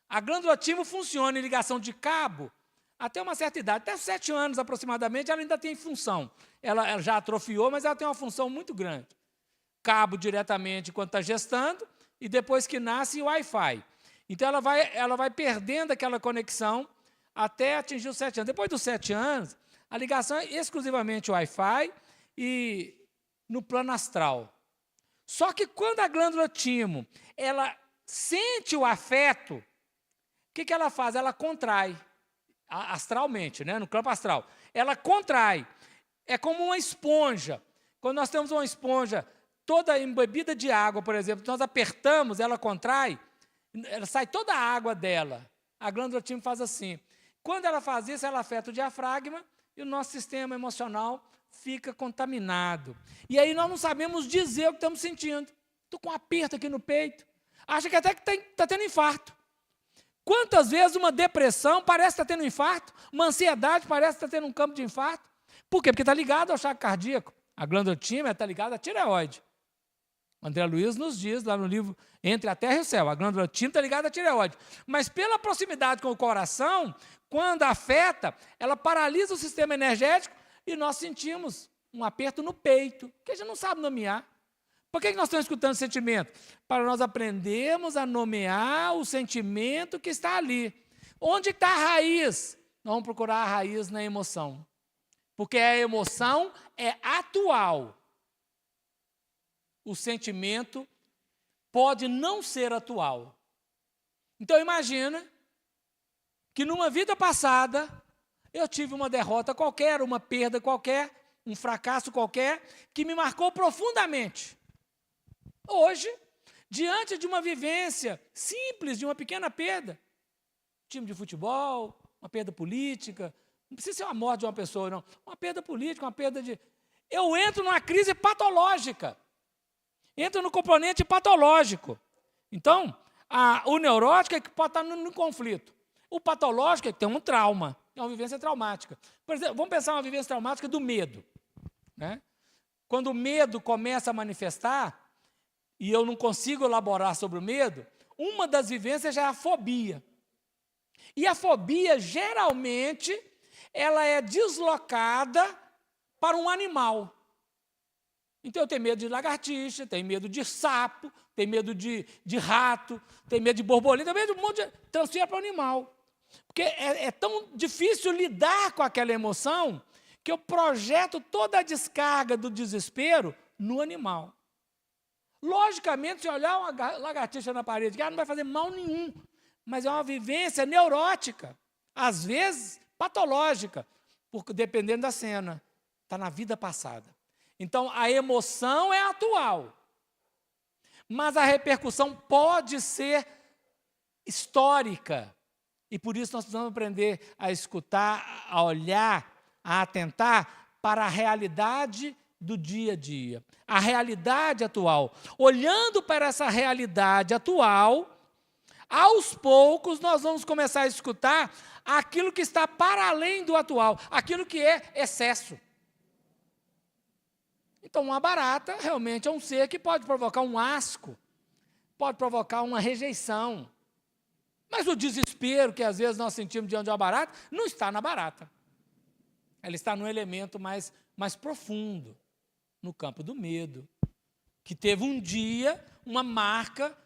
A glândula timo funciona em ligação de cabo até uma certa idade, até 7 anos aproximadamente, ela ainda tem função. Ela já atrofiou, mas ela tem uma função muito grande. Cabo diretamente enquanto está gestando e depois que nasce, Wi-Fi. Então, ela vai perdendo aquela conexão até atingir os 7 anos. Depois dos 7 anos, a ligação é exclusivamente Wi-Fi e no plano astral. Só que quando a glândula timo, ela sente o afeto, o que ela faz? Ela contrai, astralmente, né? No campo astral. Ela contrai. É como uma esponja. Quando nós temos uma esponja toda embebida de água, por exemplo, nós apertamos, ela contrai, ela sai toda a água dela. A glândula timo faz assim. Quando ela faz isso, ela afeta o diafragma e o nosso sistema emocional fica contaminado. E aí nós não sabemos dizer o que estamos sentindo. Estou com um aperto aqui no peito. Acha que até que está tendo infarto. Quantas vezes uma depressão parece estar tendo um infarto, uma ansiedade parece estar tendo um campo de infarto? Por quê? Porque está ligado ao achaque cardíaco. A glândula timo está ligada à tireoide. André Luiz nos diz, lá no livro Entre a Terra e o Céu, a glândula timo está ligada à tireoide. Mas pela proximidade com o coração, quando afeta, ela paralisa o sistema energético e nós sentimos um aperto no peito, que a gente não sabe nomear. Por que nós estamos escutando sentimento? Para nós aprendermos a nomear o sentimento que está ali. Onde está a raiz? Nós vamos procurar a raiz na emoção. Porque a emoção é atual. O sentimento pode não ser atual. Então, imagina que numa vida passada eu tive uma derrota qualquer, uma perda qualquer, um fracasso qualquer, que me marcou profundamente. Hoje, diante de uma vivência simples, de uma pequena perda, time de futebol, uma perda política, não precisa ser uma morte de uma pessoa, não, uma perda política, uma perda de... Eu entro numa crise patológica, entro no componente patológico. Então, o neurótico é que pode estar no conflito. O patológico é que tem um trauma, é uma vivência traumática. Por exemplo, vamos pensar uma vivência traumática do medo. Né? Quando o medo começa a manifestar, e eu não consigo elaborar sobre o medo, uma das vivências já é a fobia. E a fobia, geralmente, ela é deslocada para um animal. Então, eu tenho medo de lagartixa, tenho medo de sapo, tenho medo de rato, tenho medo de borboleta, tenho medo de um monte de... transfere para o animal. Porque é tão difícil lidar com aquela emoção que eu projeto toda a descarga do desespero no animal. Logicamente, se olhar uma lagartixa na parede, não vai fazer mal nenhum, mas é uma vivência neurótica, às vezes patológica, porque, dependendo da cena, está na vida passada. Então, a emoção é atual, mas a repercussão pode ser histórica, e por isso nós precisamos aprender a escutar, a olhar, a atentar para a realidade do dia a dia, a realidade atual. Olhando para essa realidade atual, aos poucos nós vamos começar a escutar aquilo que está para além do atual, aquilo que é excesso. Então, uma barata realmente é um ser que pode provocar um asco, pode provocar uma rejeição. Mas o desespero que às vezes nós sentimos diante de uma barata, não está na barata. Ela está num elemento mais profundo, no campo do medo, que teve um dia uma marca,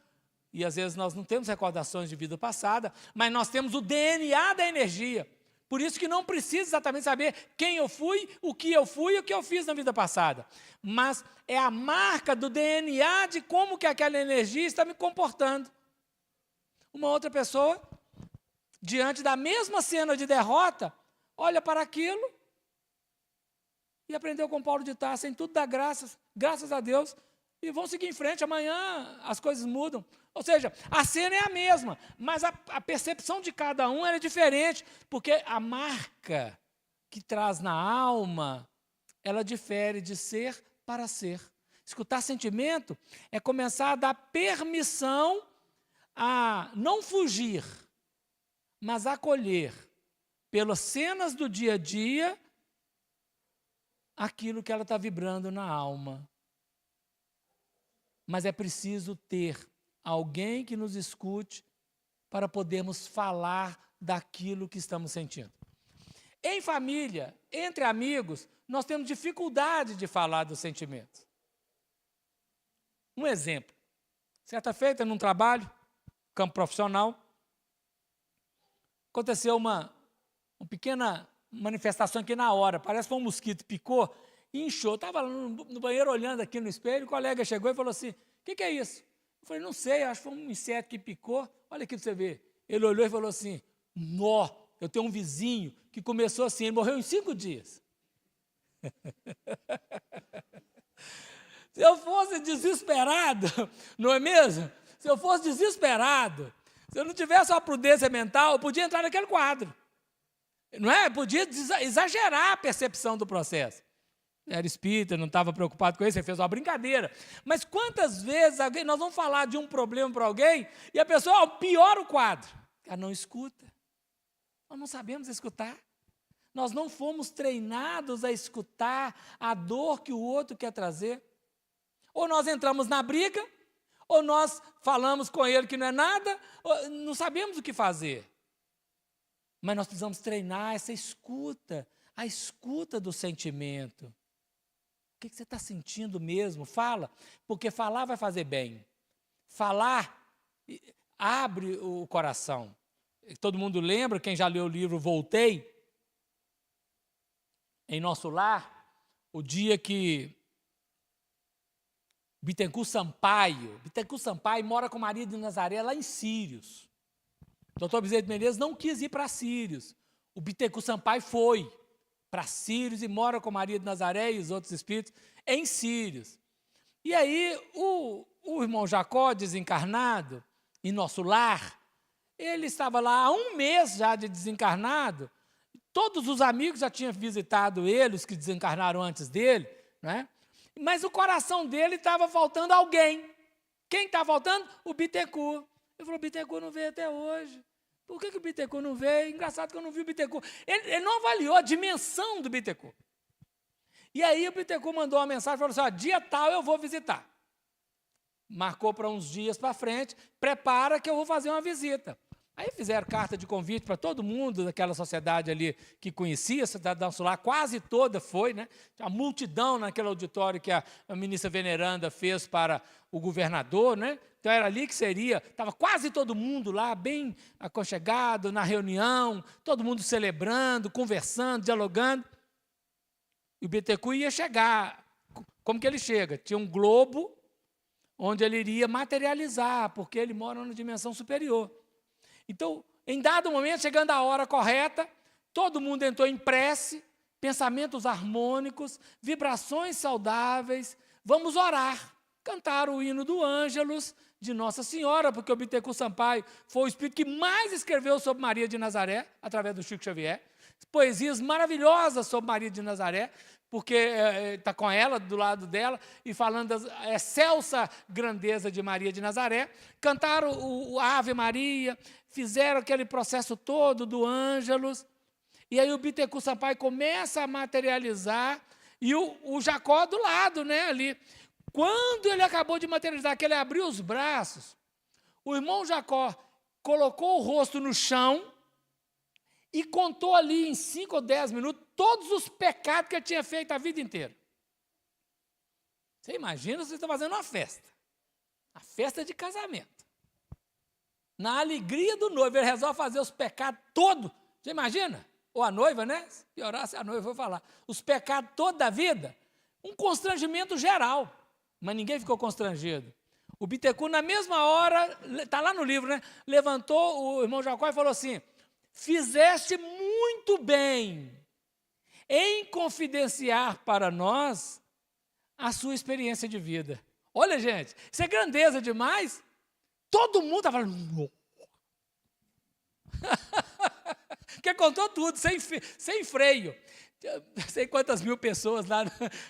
e às vezes nós não temos recordações de vida passada, mas nós temos o DNA da energia. Por isso que não precisa exatamente saber quem eu fui, o que eu fui e o que eu fiz na vida passada. Mas é a marca do DNA de como que aquela energia está me comportando. Uma outra pessoa, diante da mesma cena de derrota, olha para aquilo e aprendeu com Paulo de Tarso, em tudo dá graças a Deus, e vão seguir em frente, amanhã as coisas mudam. Ou seja, a cena é a mesma, mas a percepção de cada um é diferente, porque a marca que traz na alma, ela difere de ser para ser. Escutar sentimento é começar a dar permissão a não fugir, mas acolher, pelas cenas do dia a dia, aquilo que ela está vibrando na alma. Mas é preciso ter alguém que nos escute para podermos falar daquilo que estamos sentindo. Em família, entre amigos, nós temos dificuldade de falar dos sentimentos. Um exemplo. Certa feita, num trabalho, campo profissional, aconteceu uma pequena manifestação aqui na hora. Parece que um mosquito picou e inchou. Estava lá no banheiro olhando aqui no espelho, o colega chegou e falou assim, o que é isso? Eu falei, não sei, acho que foi um inseto que picou. Olha aqui para você ver. Ele olhou e falou assim, nó, eu tenho um vizinho que começou assim, ele morreu em 5 dias. Se eu fosse desesperado, não é mesmo? Se eu fosse desesperado, se eu não tivesse uma prudência mental, eu podia entrar naquele quadro. Não é? Eu podia exagerar a percepção do processo. Era espírita, não estava preocupado com isso, ele fez uma brincadeira. Mas quantas vezes nós vamos falar de um problema para alguém e a pessoa piora o quadro. Ela não escuta. Nós não sabemos escutar. Nós não fomos treinados a escutar a dor que o outro quer trazer. Ou nós entramos na briga, ou nós falamos com ele que não é nada, não sabemos o que fazer. Mas nós precisamos treinar essa escuta, a escuta do sentimento. O que você está sentindo mesmo? Fala, porque falar vai fazer bem. Falar abre o coração. Todo mundo lembra, quem já leu o livro Voltei? Em Nosso Lar, o dia que Bittencourt Sampaio mora com Maria de Nazaré lá em Sírios. O doutor Bezerra de Menezes não quis ir para Sírios. O Bittencourt Sampaio foi para Sírios e mora com Maria de Nazaré e os outros espíritos em Sírios. E aí o irmão Jacó, desencarnado, em Nosso Lar, ele estava lá há 1 mês já de desencarnado, todos os amigos já tinham visitado ele, os que desencarnaram antes dele, né? Mas o coração dele estava faltando alguém. Quem está faltando? O Bittencourt. Ele falou, o Bittencourt não veio até hoje. Por que o Bittencourt não veio? Engraçado que eu não vi o Bittencourt. Ele não avaliou a dimensão do Bittencourt. E aí o Bittencourt mandou uma mensagem, falou assim, dia tal eu vou visitar. Marcou para uns dias para frente, prepara que eu vou fazer uma visita. Aí fizeram carta de convite para todo mundo daquela sociedade ali que conhecia, a Sociedade Nosso Lar, quase toda foi, né? A multidão naquele auditório que a ministra veneranda fez para o governador, né? Então era ali que seria, estava quase todo mundo lá, bem aconchegado, na reunião, todo mundo celebrando, conversando, dialogando. E o Bittencourt ia chegar. Como que ele chega? Tinha um globo onde ele iria materializar, porque ele mora numa dimensão superior. Então, em dado momento, chegando a hora correta, todo mundo entrou em prece, pensamentos harmônicos, vibrações saudáveis, vamos orar. Cantaram o hino do Ângelus de Nossa Senhora, porque o Bittencourt Sampaio foi o espírito que mais escreveu sobre Maria de Nazaré, através do Chico Xavier. Poesias maravilhosas sobre Maria de Nazaré, porque está com ela, do lado dela, e falando da excelsa grandeza de Maria de Nazaré. Cantaram o Ave Maria, fizeram aquele processo todo do Ângelus, e aí o Bittencourt Sampaio começa a materializar, e o Jacó do lado, né, ali. Quando ele acabou de materializar, que ele abriu os braços, o irmão Jacó colocou o rosto no chão e contou ali em 5 ou 10 minutos todos os pecados que ele tinha feito a vida inteira. Você imagina, você está fazendo uma festa de casamento. Na alegria do noivo, ele resolve fazer os pecados todos. Você imagina? ou a noiva, né? Se piorasse, a noiva foi falar. Os pecados toda a vida, um constrangimento geral, mas ninguém ficou constrangido. O Bittencourt, na mesma hora, está lá no livro, né? Levantou o irmão Jacó e falou assim: fizeste muito bem em confidenciar para nós a sua experiência de vida. Olha, gente, isso é grandeza demais. Todo mundo está falando. Porque contou tudo, sem freio. Sei quantas mil pessoas lá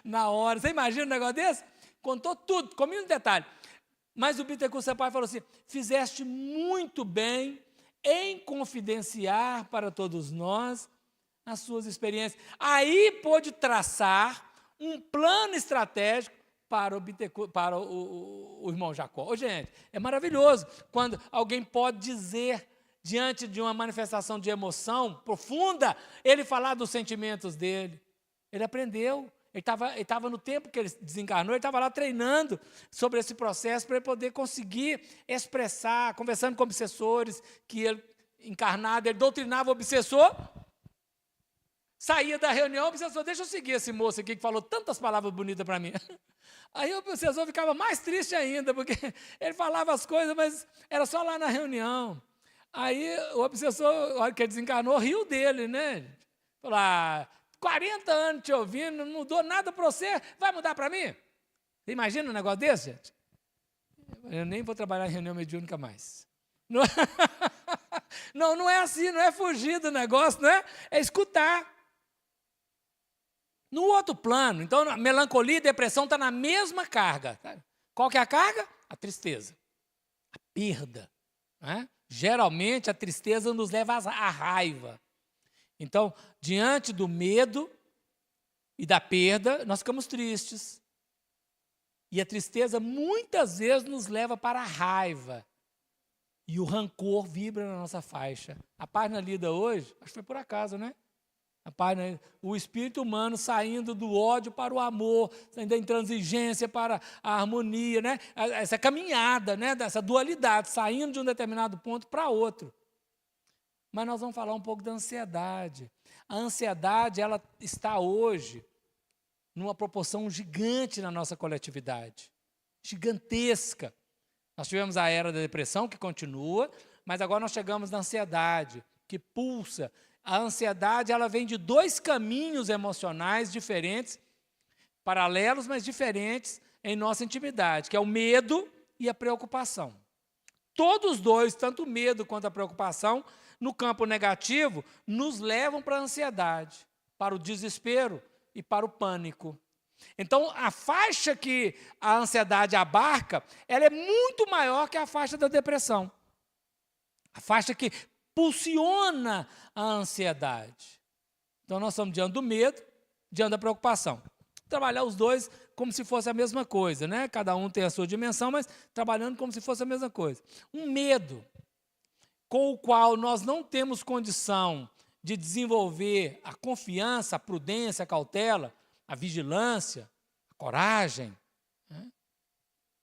na hora. Você imagina um negócio desse? Contou tudo, com mínimo detalhe. Mas o Bittencourt, seu pai, falou assim: fizeste muito bem em confidenciar para todos nós as suas experiências. Aí pôde traçar um plano estratégico para o irmão Jacó. Ô, gente, é maravilhoso quando alguém pode dizer, diante de uma manifestação de emoção profunda, ele falar dos sentimentos dele. Ele aprendeu. Ele estava no tempo que ele desencarnou, ele estava lá treinando sobre esse processo para ele poder conseguir expressar, conversando com obsessores, que ele, encarnado, ele doutrinava o obsessor, saía da reunião, o obsessor: deixa eu seguir esse moço aqui que falou tantas palavras bonitas para mim. Aí o obsessor ficava mais triste ainda, porque ele falava as coisas, mas era só lá na reunião. Aí o obsessor, na hora que ele desencarnou, riu dele, né? Falou: 40 anos te ouvindo, não mudou nada para você, vai mudar para mim? Você imagina um negócio desse, gente? Eu nem vou trabalhar em reunião mediúnica mais. Não é assim, não é fugir do negócio, não é? É escutar. No outro plano, então, a melancolia e depressão estão na mesma carga. Qual que é a carga? A tristeza, a perda. Né? Geralmente, a tristeza nos leva à raiva. Então, diante do medo e da perda, nós ficamos tristes. E a tristeza, muitas vezes, nos leva para a raiva. E o rancor vibra na nossa faixa. A página lida hoje, acho que foi por acaso, né? A página, o espírito humano saindo do ódio para o amor, saindo da intransigência para a harmonia, né? Essa caminhada, né? Dessa dualidade, saindo de um determinado ponto para outro. Mas nós vamos falar um pouco da ansiedade. A ansiedade, ela está hoje numa proporção gigante na nossa coletividade. Gigantesca. Nós tivemos a era da depressão, que continua, mas agora nós chegamos na ansiedade, que pulsa. A ansiedade, ela vem de dois caminhos emocionais diferentes, paralelos, mas diferentes em nossa intimidade, que é o medo e a preocupação. Todos os dois, tanto o medo quanto a preocupação, no campo negativo, nos levam para a ansiedade, para o desespero e para o pânico. Então, a faixa que a ansiedade abarca, ela é muito maior que a faixa da depressão. A faixa que pulsiona a ansiedade. Então, nós estamos diante do medo, diante da preocupação. Trabalhar os dois como se fosse a mesma coisa, né? Cada um tem a sua dimensão, mas trabalhando como se fosse a mesma coisa. Um medo com o qual nós não temos condição de desenvolver a confiança, a prudência, a cautela, a vigilância, a coragem, né?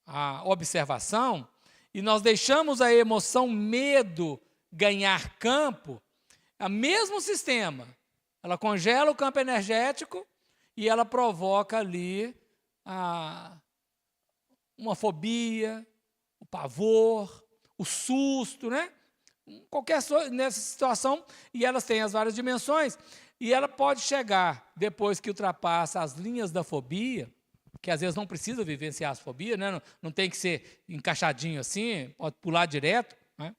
A observação, e nós deixamos a emoção medo ganhar campo, é o mesmo sistema. Ela congela o campo energético e ela provoca ali uma fobia, o pavor, o susto, né? Qualquer nessa situação, e elas têm as várias dimensões, e ela pode chegar, depois que ultrapassa as linhas da fobia, que às vezes não precisa vivenciar as fobias, né? Não tem que ser encaixadinho assim, pode pular direto, né?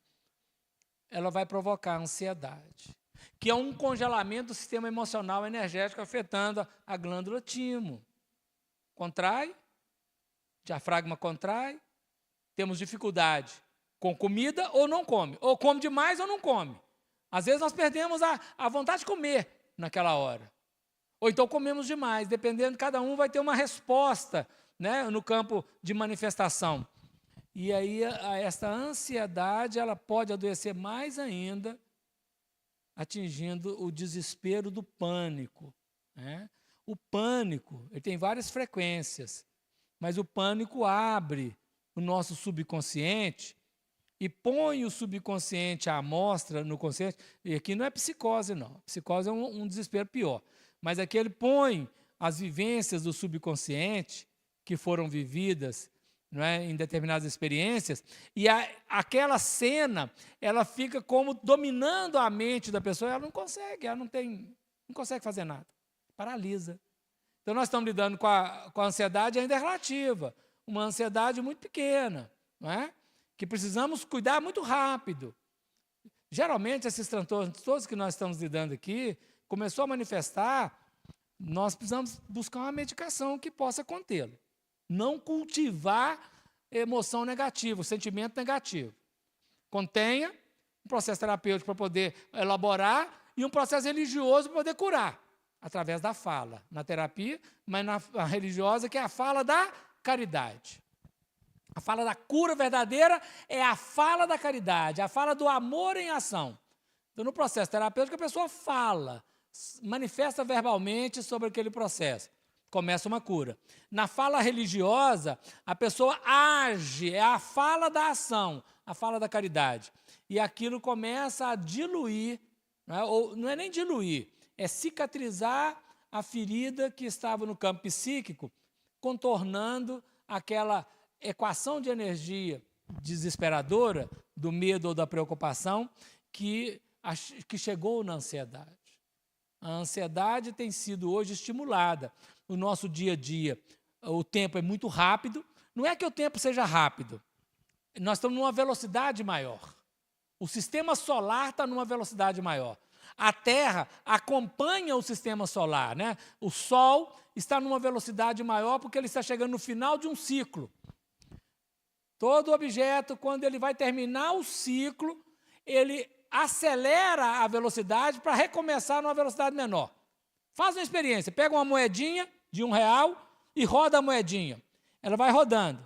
Ela vai provocar ansiedade, que é um congelamento do sistema emocional energético afetando a glândula timo. Contrai, diafragma contrai, temos dificuldade com comida ou não come, ou come demais ou não come. Às vezes nós perdemos a vontade de comer naquela hora, ou então comemos demais, dependendo, cada um vai ter uma resposta, né, no campo de manifestação. E aí essa ansiedade, ela pode adoecer mais ainda, atingindo o desespero do pânico, né? O pânico, ele tem várias frequências, mas o pânico abre o nosso subconsciente e põe o subconsciente à amostra no consciente, e aqui não é psicose, não. Psicose é um desespero pior. Mas aqui ele põe as vivências do subconsciente que foram vividas, não é, em determinadas experiências, e aquela cena, ela fica como dominando a mente da pessoa, ela não consegue fazer nada, paralisa. Então nós estamos lidando com a ansiedade ainda relativa, uma ansiedade muito pequena, não é? Que precisamos cuidar muito rápido. Geralmente, esses transtornos todos que nós estamos lidando aqui, começou a manifestar, nós precisamos buscar uma medicação que possa contê-lo. Não cultivar emoção negativa, sentimento negativo. Contenha um processo terapêutico para poder elaborar e um processo religioso para poder curar, através da fala. Na terapia, mas na religiosa, que é a fala da caridade. A fala da cura verdadeira é a fala da caridade, a fala do amor em ação. Então, no processo terapêutico, a pessoa fala, manifesta verbalmente sobre aquele processo. Começa uma cura. Na fala religiosa, a pessoa age, é a fala da ação, a fala da caridade. E aquilo começa a diluir, ou não é nem diluir, é cicatrizar a ferida que estava no campo psíquico, contornando aquela equação de energia desesperadora do medo ou da preocupação que chegou na ansiedade. A ansiedade tem sido hoje estimulada. No nosso dia a dia, o tempo é muito rápido. Não é que o tempo seja rápido. Nós estamos numa velocidade maior. O sistema solar está numa velocidade maior. A Terra acompanha o sistema solar, né? O Sol está numa velocidade maior porque ele está chegando no final de um ciclo. Todo objeto, quando ele vai terminar o ciclo, ele acelera a velocidade para recomeçar numa velocidade menor. Faz uma experiência, pega uma moedinha de R$1 e roda a moedinha. Ela vai rodando.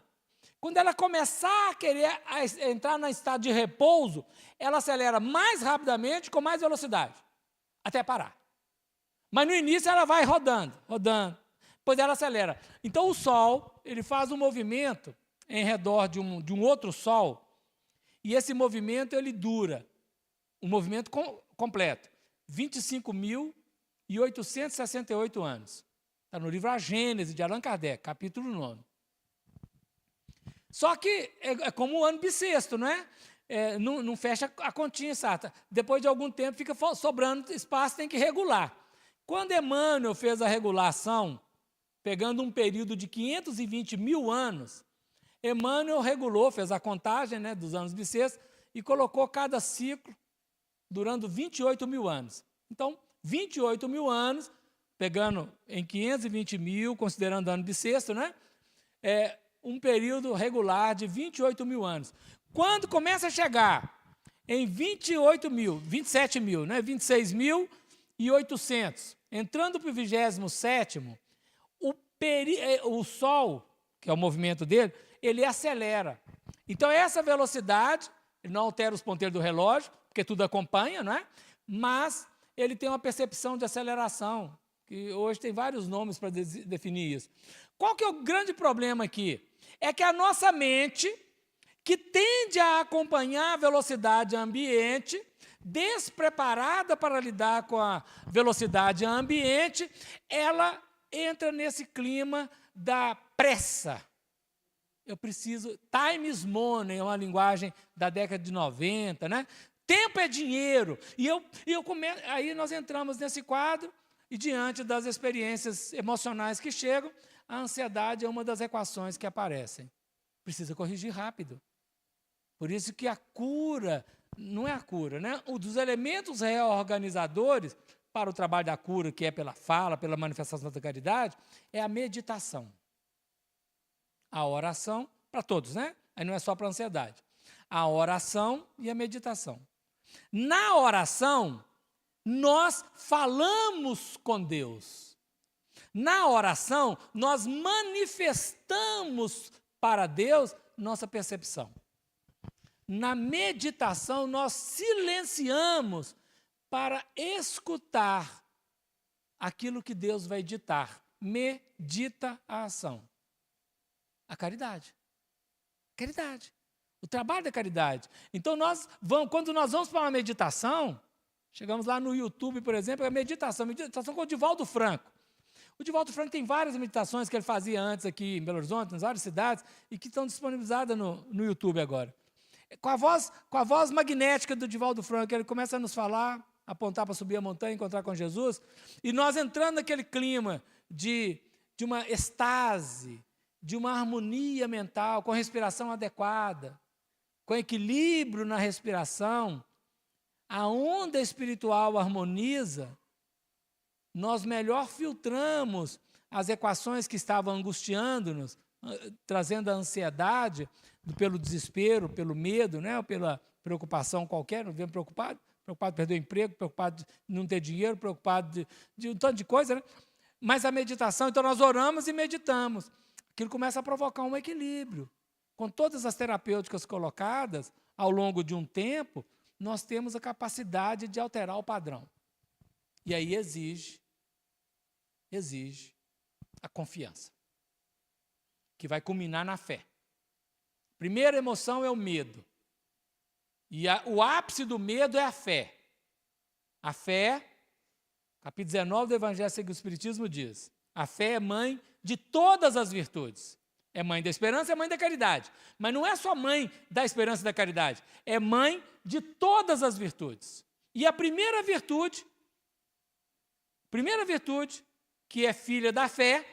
Quando ela começar a querer entrar no estado de repouso, ela acelera mais rapidamente, com mais velocidade, até parar. Mas no início ela vai rodando, depois ela acelera. Então o Sol, ele faz um movimento em redor de um outro Sol, e esse movimento ele dura, um movimento completo, 25.868 anos. Está no livro A Gênese, de Allan Kardec, capítulo 9. Só que é como o ano bissexto, não é? Não fecha a continha exata. Depois de algum tempo fica sobrando espaço, tem que regular. Quando Emmanuel fez a regulação, pegando um período de 520 mil anos, Emmanuel regulou, fez a contagem, né, dos anos bissextos e colocou cada ciclo durando 28 mil anos. Então, 28 mil anos, pegando em 520 mil, considerando ano bissexto, né, um período regular de 28 mil anos. Quando começa a chegar em 27 mil, né, 26.800, entrando para o 27º, o Sol, que é o movimento dele, ele acelera. Então, essa velocidade, ele não altera os ponteiros do relógio, porque tudo acompanha, não é? Mas ele tem uma percepção de aceleração, que hoje tem vários nomes para definir isso. Qual que é o grande problema aqui? É que a nossa mente, que tende a acompanhar a velocidade ambiente, despreparada para lidar com a velocidade ambiente, ela entra nesse clima da pressa. Eu preciso, time is money, é uma linguagem da década de 90, né? Tempo é dinheiro. Aí nós entramos nesse quadro e, diante das experiências emocionais que chegam, a ansiedade é uma das equações que aparecem. Precisa corrigir rápido. Por isso que a cura, não é a cura, né? Um dos elementos reorganizadores para o trabalho da cura, que é pela fala, pela manifestação da caridade, é a meditação. A oração, para todos, né? Aí não é só para a ansiedade. A oração e a meditação. Na oração, nós falamos com Deus. Na oração, nós manifestamos para Deus nossa percepção. Na meditação, nós silenciamos para escutar aquilo que Deus vai ditar. Medita a ação. A caridade. Caridade. O trabalho da caridade. Então, quando nós vamos para uma meditação, chegamos lá no YouTube, por exemplo, a meditação com o Divaldo Franco. O Divaldo Franco tem várias meditações que ele fazia antes aqui em Belo Horizonte, nas várias cidades, e que estão disponibilizadas no YouTube agora. Com a voz magnética do Divaldo Franco, ele começa a nos falar, apontar para subir a montanha, encontrar com Jesus, e nós entrando naquele clima de uma estase, de uma harmonia mental, com respiração adequada, com equilíbrio na respiração, a onda espiritual harmoniza, nós melhor filtramos as equações que estavam angustiando-nos, trazendo a ansiedade, pelo desespero, pelo medo, né, ou pela preocupação qualquer, não vem preocupado de perder o emprego, preocupado de não ter dinheiro, preocupado de um tanto de coisa, né? Mas a meditação, então nós oramos e meditamos. Aquilo começa a provocar um equilíbrio. Com todas as terapêuticas colocadas, ao longo de um tempo, nós temos a capacidade de alterar o padrão. E aí exige a confiança, que vai culminar na fé. Primeira emoção é o medo. E o ápice do medo é a fé. A fé, capítulo 19 do Evangelho segundo o Espiritismo diz, a fé é mãe de todas as virtudes. É mãe da esperança, é mãe da caridade. Mas não é só mãe da esperança e da caridade, é mãe de todas as virtudes. E a primeira virtude, que é filha da fé,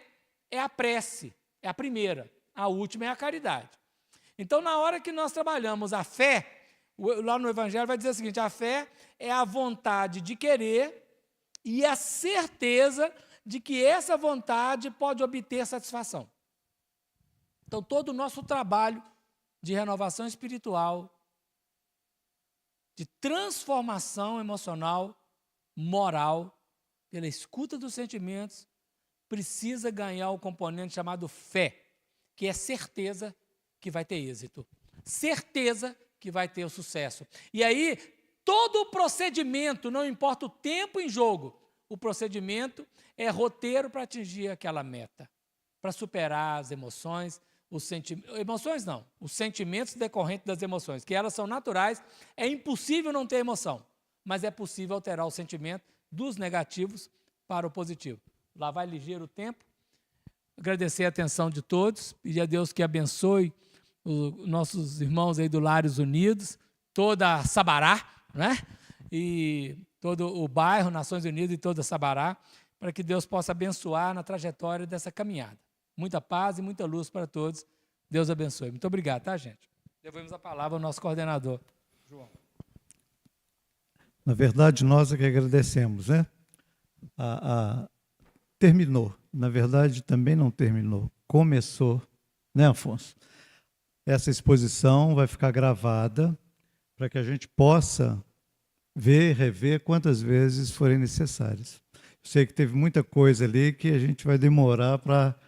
é a prece, é a primeira. A última é a caridade. Então, na hora que nós trabalhamos a fé, lá no Evangelho vai dizer o seguinte, a fé é a vontade de querer e a certeza de que essa vontade pode obter satisfação. Então, todo o nosso trabalho de renovação espiritual, de transformação emocional, moral, pela escuta dos sentimentos, precisa ganhar o componente chamado fé, que é certeza que vai ter êxito, certeza que vai ter o sucesso. E aí, todo o procedimento, não importa o tempo em jogo, o procedimento é roteiro para atingir aquela meta, para superar as emoções, os sentimentos decorrentes das emoções, que elas são naturais, é impossível não ter emoção, mas é possível alterar o sentimento dos negativos para o positivo. Lá vai ligeiro o tempo. Agradecer a atenção de todos, pedir a Deus que abençoe os nossos irmãos aí do Lares Unidos, toda Sabará, né? E todo o bairro, Nações Unidas e toda Sabará, para que Deus possa abençoar na trajetória dessa caminhada. Muita paz e muita luz para todos. Deus abençoe. Muito obrigado, tá, gente? Devolvemos a palavra ao nosso coordenador, João. Na verdade, nós é que agradecemos, né? Terminou. Na verdade, também não terminou. Começou, né, Afonso? Essa exposição vai ficar gravada para que a gente possa ver, rever quantas vezes forem necessárias. Eu sei que teve muita coisa ali que a gente vai demorar para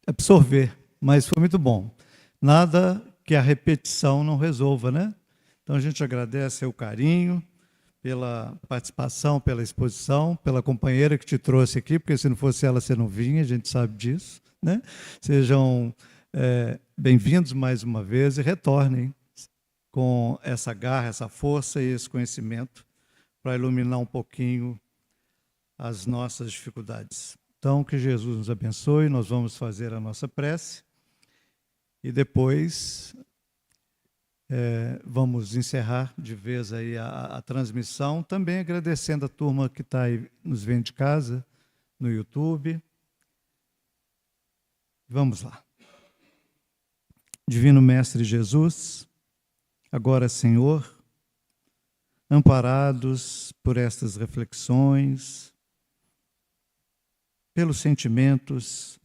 absorver, mas foi muito bom. Nada que a repetição não resolva, né? Então a gente agradece o carinho, pela participação, pela exposição, pela companheira que te trouxe aqui, porque se não fosse ela, você não vinha, a gente sabe disso, né? Sejam bem-vindos mais uma vez e retornem com essa garra, essa força e esse conhecimento para iluminar um pouquinho as nossas dificuldades. Então, que Jesus nos abençoe, nós vamos fazer a nossa prece e depois vamos encerrar de vez aí a transmissão, também agradecendo a turma que está aí nos vendo de casa, no YouTube. Vamos lá. Divino Mestre Jesus, agora, Senhor, amparados por estas reflexões, pelos sentimentos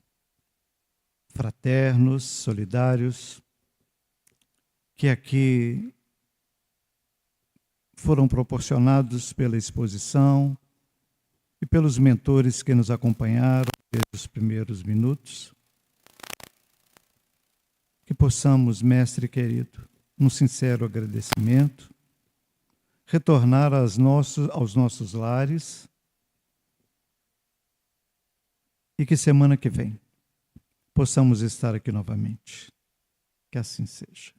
fraternos, solidários, que aqui foram proporcionados pela exposição e pelos mentores que nos acompanharam desde os primeiros minutos, que possamos, Mestre querido, num sincero agradecimento, retornar aos nossos lares e que semana que vem possamos estar aqui novamente. Que assim seja.